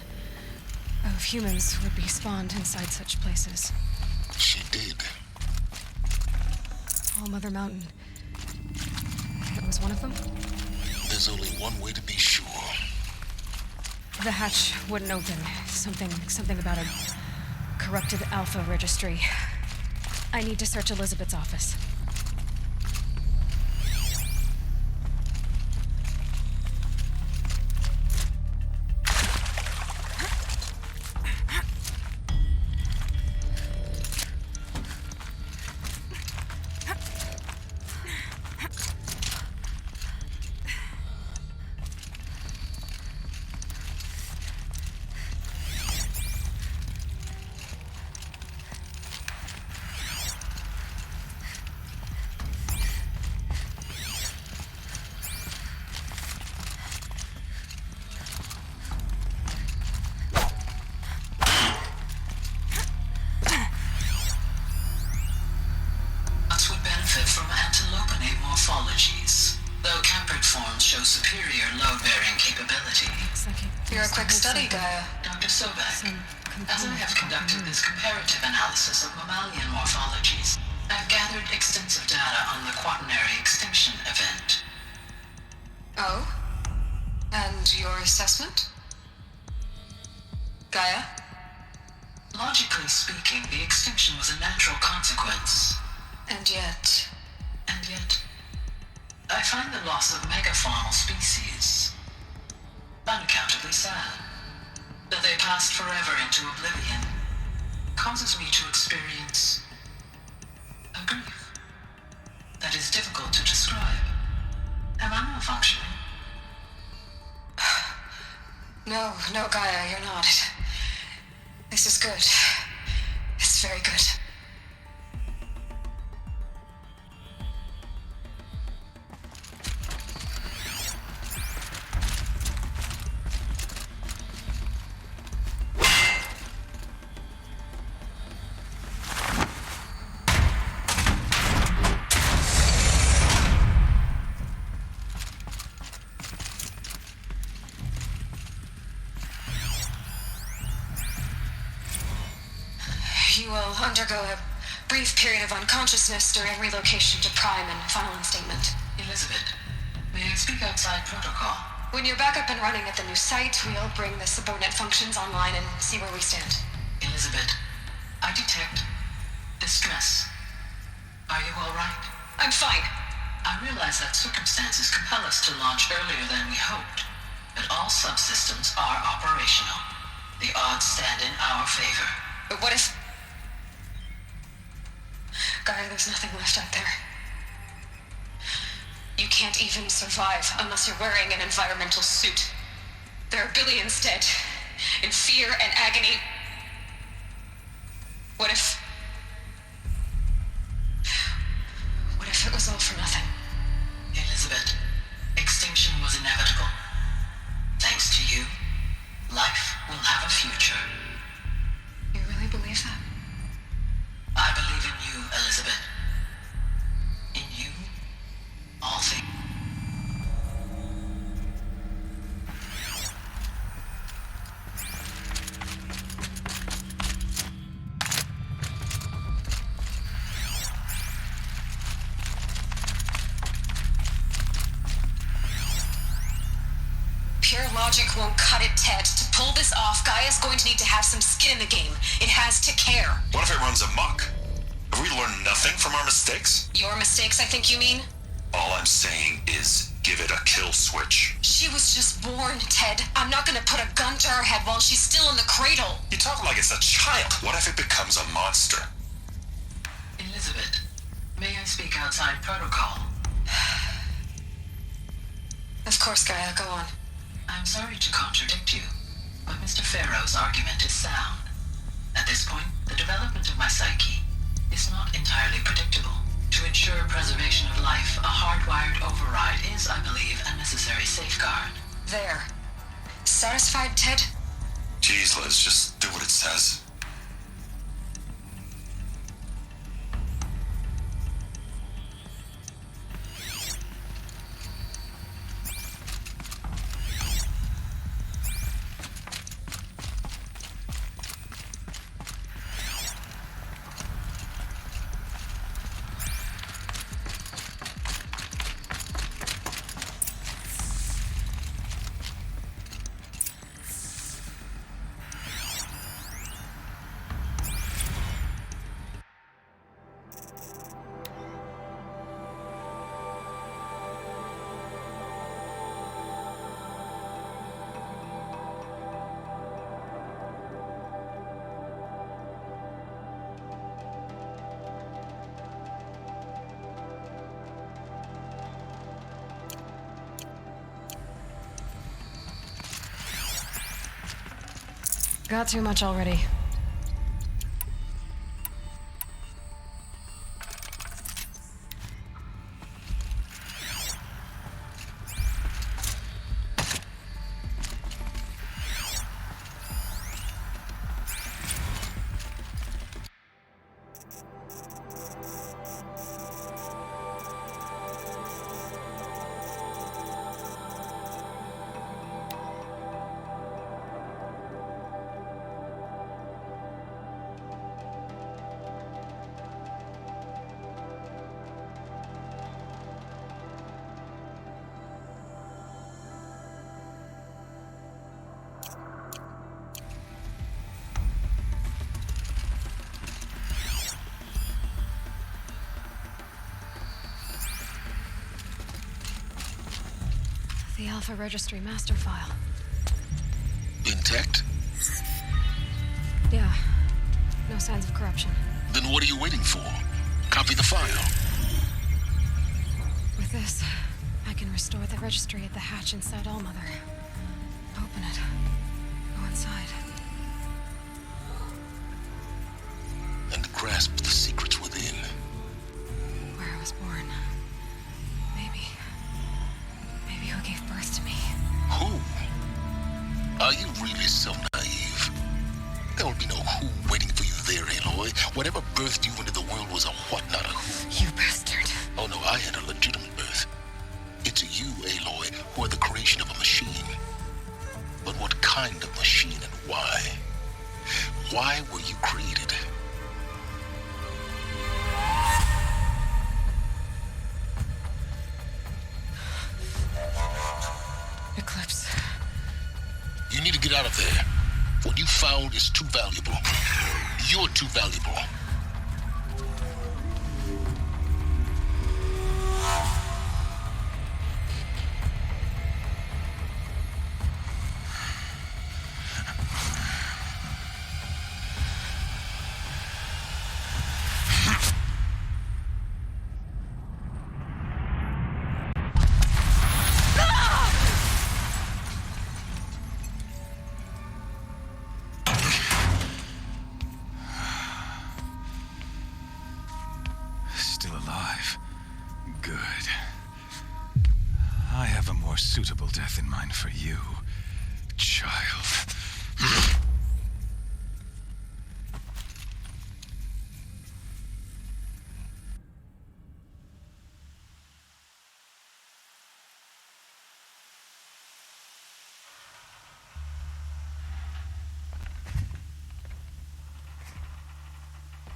of humans would be spawned inside such places. She did. All Mother Mountain. It was one of them? There's only one way to be sure. The hatch wouldn't open. Something about a corrupted Alpha registry. I need to search Elizabeth's office. You're a quick study, Gaia. Dr. Sobek. As I have conducted this comparative analysis of mammalian morphologies, I've gathered extensive data on the quaternary extinction event. Oh? And your assessment? Gaia? Logically speaking, the extinction was a natural consequence. And yet, I find the loss of megafaunal species unaccountably sad. That they passed forever into oblivion causes me to experience a grief that is difficult to describe. Am I malfunctioning? No, Gaia, you're not. This is good. It's very good. You will undergo a brief period of unconsciousness during relocation to Prime and final instatement. Elizabeth, may I speak outside protocol? When you're back up and running at the new site, we'll bring the subordinate functions online and see where we stand. Elizabeth, I detect distress. Are you all right? I'm fine. I realize that circumstances compel us to launch earlier than we hoped, but all subsystems are operational. The odds stand in our favor. But what if... Gaia, there's nothing left out there. You can't even survive unless you're wearing an environmental suit. There are billions dead, in fear and agony. What if it was all for nothing? Elizabeth, extinction was inevitable. Thanks to you, life will have a future. You really believe that? I believe in you, Elizabeth. In you, all things. Pure logic won't cut it, Ted. To pull this off, Gaia's going to need to have some skin in the game. It has to care. What if it runs amok? Have we learned nothing from our mistakes? Your mistakes, I think you mean? All I'm saying is give it a kill switch. She was just born, Ted. I'm not gonna put a gun to her head while she's still in the cradle. You talk like it's a child. What if it becomes a monster? Elizabeth, may I speak outside protocol? Of course, Gaia, go on. I'm sorry to contradict you, but Mr. Farrow's argument is sound. At this point, the development of my psyche is not entirely predictable. To ensure preservation of life, a hardwired override is, I believe, a necessary safeguard. There. Satisfied, Ted? Jeez, Liz, just do what it says. Got too much already. The Alpha Registry master file. Intact? Yeah. No signs of corruption. Then what are you waiting for? Copy the file. With this, I can restore the registry at the hatch inside Allmother. Open it. Go inside. And grasp the secrets within. Where I was born. Maybe who gave birth to me. Who? Are you really so naive? There will be no who waiting for you there, Aloy. Whatever birthed you into the world was a what, not a who. You bastard. Oh no, I had a legitimate birth. It's you, Aloy, who are the creation of a machine. But what kind of machine and why? Why were you created? Eclipse. You need to get out of there. What you found is too valuable. You're too valuable. Suitable death in mind for you, child.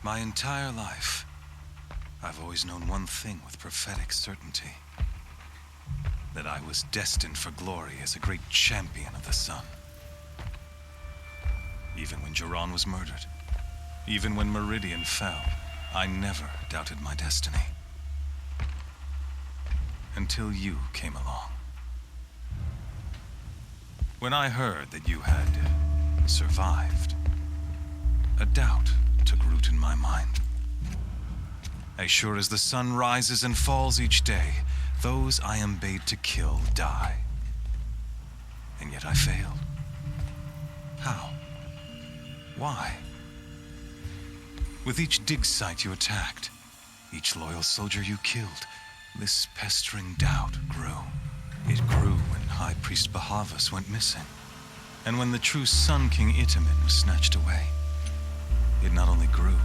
My entire life, I've always known one thing with prophetic certainty. That I was destined for glory as a great champion of the sun. Even when Jiran was murdered, even when Meridian fell, I never doubted my destiny. Until you came along. When I heard that you had survived, a doubt took root in my mind. As sure as the sun rises and falls each day, those I am bade to kill die. And yet I failed. How? Why? With each dig site you attacked, each loyal soldier you killed, this pestering doubt grew. It grew when High Priest Bahavas went missing, and when the true Sun King Itamen was snatched away. It not only grew,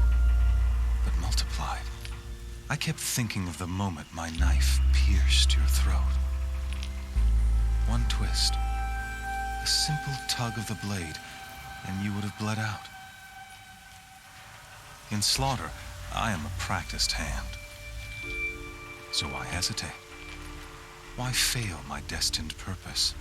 but multiplied. I kept thinking of the moment my knife pierced your throat. One twist, a simple tug of the blade, and you would have bled out. In slaughter, I am a practiced hand. So why hesitate? Why fail my destined purpose?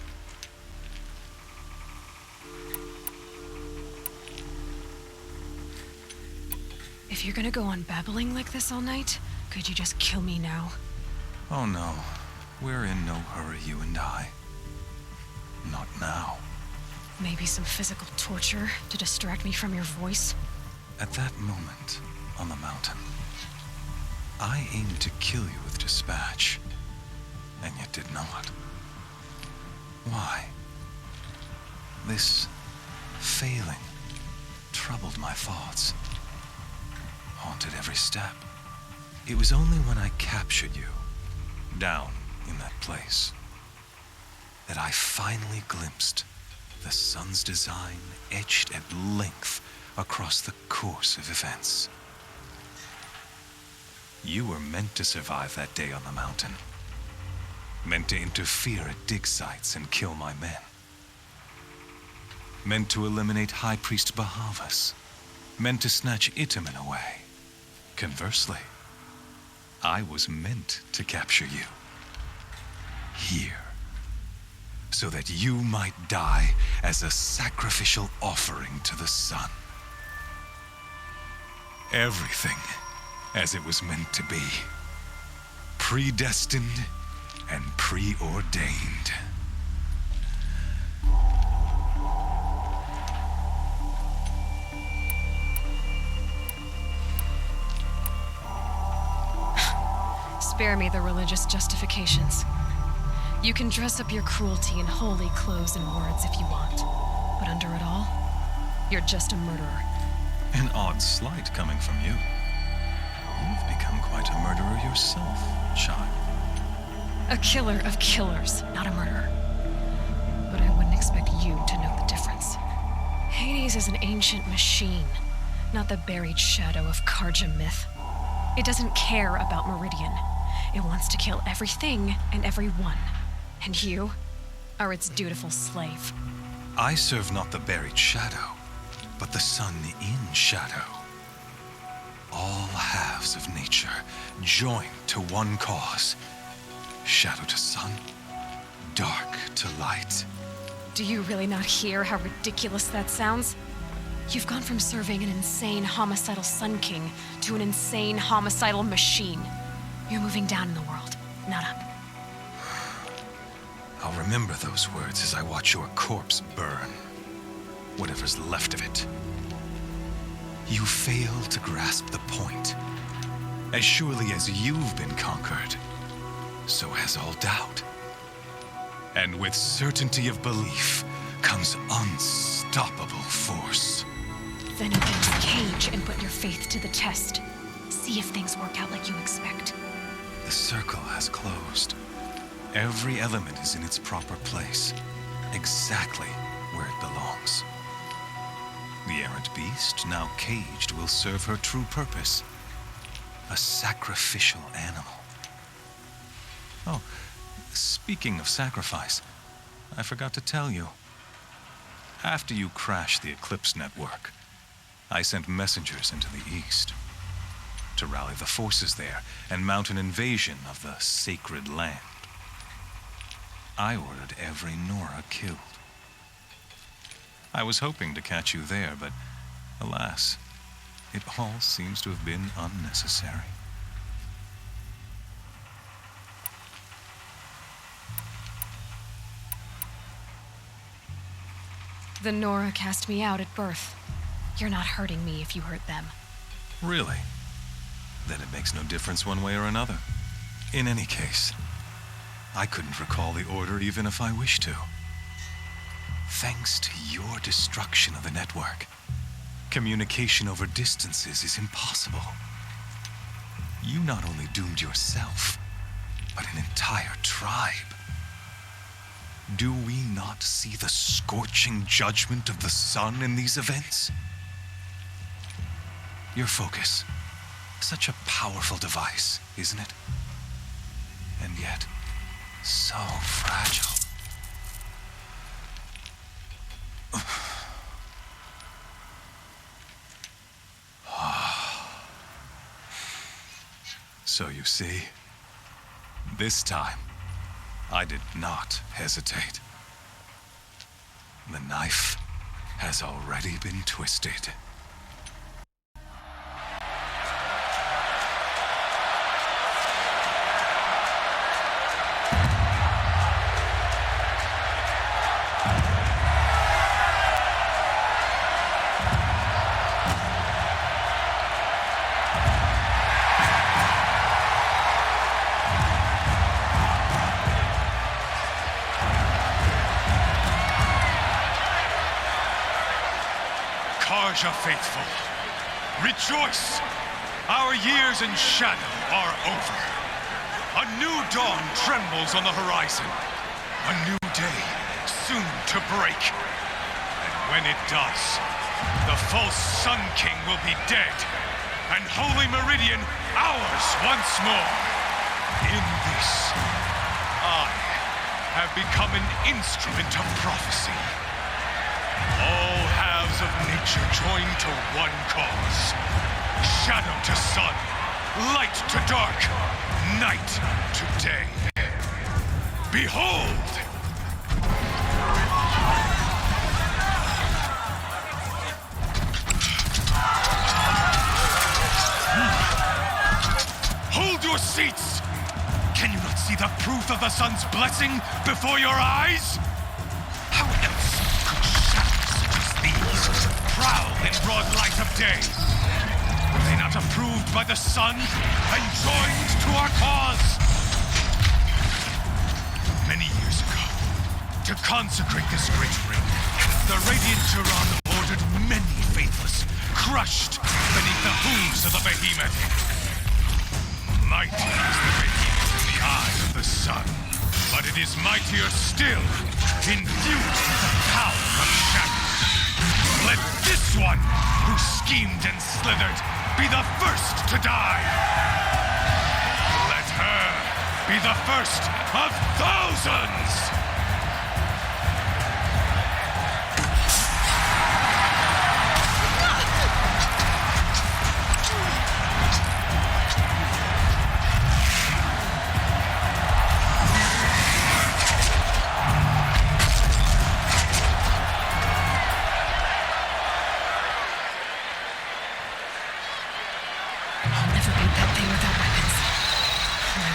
If you're gonna go on babbling like this all night, could you just kill me now? Oh no, we're in no hurry, you and I. Not now. Maybe some physical torture to distract me from your voice? At that moment, on the mountain, I aimed to kill you with dispatch, and yet did not. Why? This failing troubled my thoughts, haunted every step. It was only when I captured you, down in that place, that I finally glimpsed the sun's design etched at length across the course of events. You were meant to survive that day on the mountain. Meant to interfere at dig sites and kill my men. Meant to eliminate High Priest Bahavas. Meant to snatch Itamen away. Conversely, I was meant to capture you. Here. So that you might die as a sacrificial offering to the sun. Everything as it was meant to be. Predestined and preordained. Spare me the religious justifications. You can dress up your cruelty in holy clothes and words if you want. But under it all, you're just a murderer. An odd slight coming from you. You've become quite a murderer yourself, child. A killer of killers, not a murderer. But I wouldn't expect you to know the difference. Hades is an ancient machine, not the buried shadow of Karja myth. It doesn't care about Meridian. It wants to kill everything and everyone. And you are its dutiful slave. I serve not the buried shadow, but the sun in shadow. All halves of nature joined to one cause. Shadow to sun, dark to light. Do you really not hear how ridiculous that sounds? You've gone from serving an insane homicidal Sun King to an insane homicidal machine. You're moving down in the world, not up. I'll remember those words as I watch your corpse burn. Whatever's left of it. You fail to grasp the point. As surely as you've been conquered, so has all doubt. And with certainty of belief comes unstoppable force. Then open this cage and put your faith to the test. See if things work out like you expect. The circle has closed. Every element is in its proper place, exactly where it belongs. The errant beast, now caged, will serve her true purpose. A sacrificial animal. Oh, speaking of sacrifice, I forgot to tell you. After you crashed the Eclipse network, I sent messengers into the east to rally the forces there and mount an invasion of the sacred land. I ordered every Nora killed. I was hoping to catch you there, but alas, it all seems to have been unnecessary. The Nora cast me out at birth. You're not hurting me if you hurt them. Really? Then it makes no difference one way or another. In any case, I couldn't recall the order even if I wished to. Thanks to your destruction of the network, communication over distances is impossible. You not only doomed yourself, but an entire tribe. Do we not see the scorching judgment of the sun in these events? Your focus, such a powerful device, isn't it? And yet, so fragile. So you see, this time, I did not hesitate. The knife has already been twisted. Tarja faithful, rejoice! Our years in shadow are over. A new dawn trembles on the horizon. A new day soon to break. And when it does, the false Sun King will be dead, and Holy Meridian ours once more. In this, I have become an instrument of prophecy. All halves of nature join to one cause. Shadow to sun, light to dark, night to day. Behold! Hold your seats! Can you not see the proof of the sun's blessing before your eyes? How else could shadows such as these prowl in broad light of day? Were they not approved by the sun and joined to our cause? Many years ago, to consecrate this great ring, the Radiant Turan ordered many faithless, crushed beneath the hooves of the behemoth. Mighty is the behemoth in the eye of the sun, but it is mightier still, infused with the power of shadow. Let this one, who schemed and slithered, be the first to die. Let her be the first of thousands.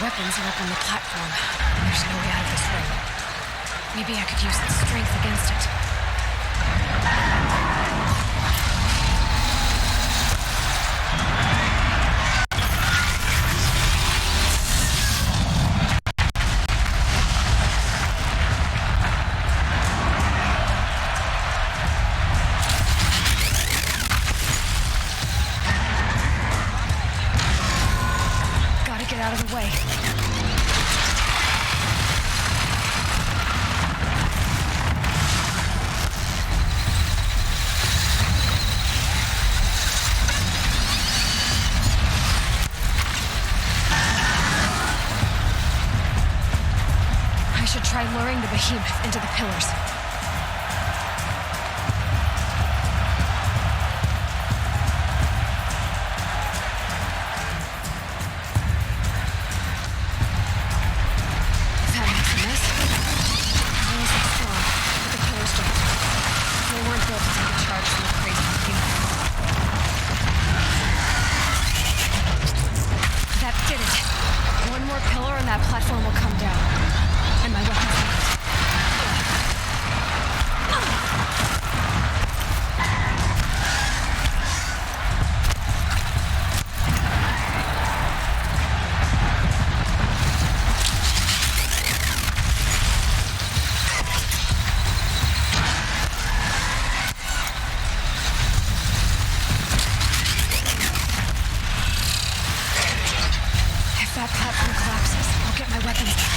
Weapons are up on the platform. There's no way out of this room. Maybe I could use its strength against it. Gotta get out of the way. Try luring the behemoth into the pillars. That makes a mess. Walls are strong, but the pillars don't. They weren't built to take a charge from the crazy behemoth. That did it. One more pillar and that platform will come down. And my weapons. If that platform collapses, I'll get my weapons back.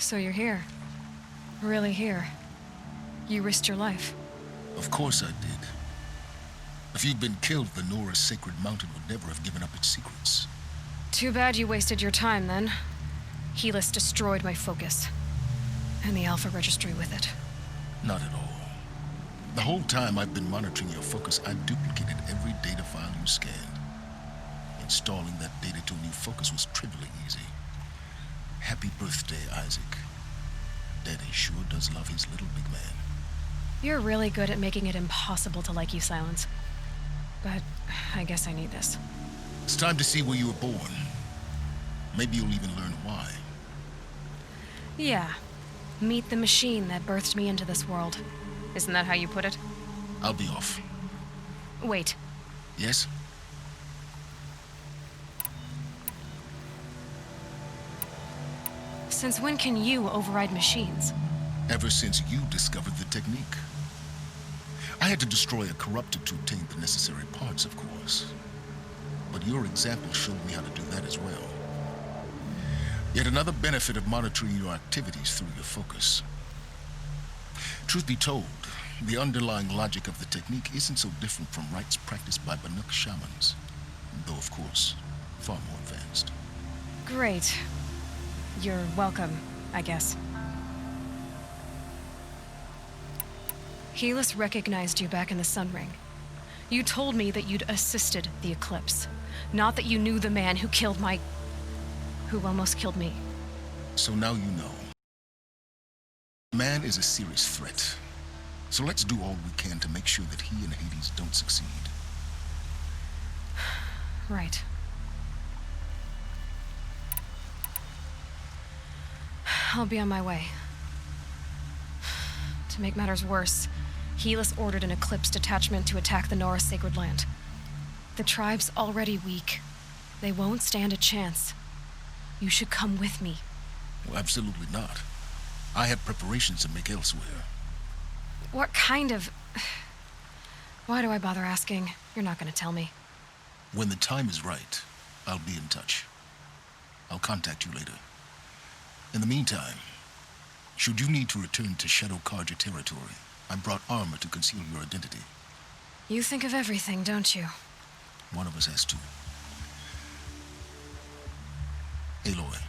So you're here. Really here. You risked your life. Of course I did. If you'd been killed, the Nora's sacred mountain would never have given up its secrets. Too bad you wasted your time, then. Helis destroyed my focus. And the Alpha Registry with it. Not at all. The whole time I've been monitoring your focus, I duplicated every data file you scanned. Installing that data to a new focus was trivially easy. Happy birthday, Isaac. Daddy sure does love his little big man. You're really good at making it impossible to like you, Silence. But I guess I need this. It's time to see where you were born. Maybe you'll even learn why. Yeah. Meet the machine that birthed me into this world. Isn't that how you put it? I'll be off. Wait. Yes? Since when can you override machines? Ever since you discovered the technique. I had to destroy a corrupted to obtain the necessary parts, of course. But your example showed me how to do that as well. Yet another benefit of monitoring your activities through your focus. Truth be told, the underlying logic of the technique isn't so different from rites practiced by Banuk shamans, though of course, far more advanced. Great. You're welcome, I guess. Helis recognized you back in the Sun Ring. You told me that you'd assisted the Eclipse, not that you knew the man who killed who almost killed me. So now you know. Man is a serious threat. So let's do all we can to make sure that he and Hades don't succeed. Right. I'll be on my way. To make matters worse, Helis ordered an Eclipse detachment to attack the Nora Sacred Land. The tribe's already weak. They won't stand a chance. You should come with me. Well, absolutely not. I have preparations to make elsewhere. What kind of... Why do I bother asking? You're not gonna tell me. When the time is right, I'll be in touch. I'll contact you later. In the meantime, should you need to return to Shadow Carja territory, I brought armor to conceal your identity. You think of everything, don't you? One of us has to. Aloy,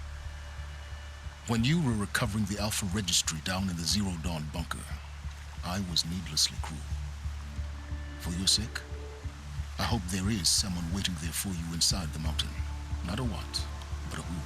when you were recovering the Alpha Registry down in the Zero Dawn bunker, I was needlessly cruel. For your sake, I hope there is someone waiting there for you inside the mountain. Not a what, but a who.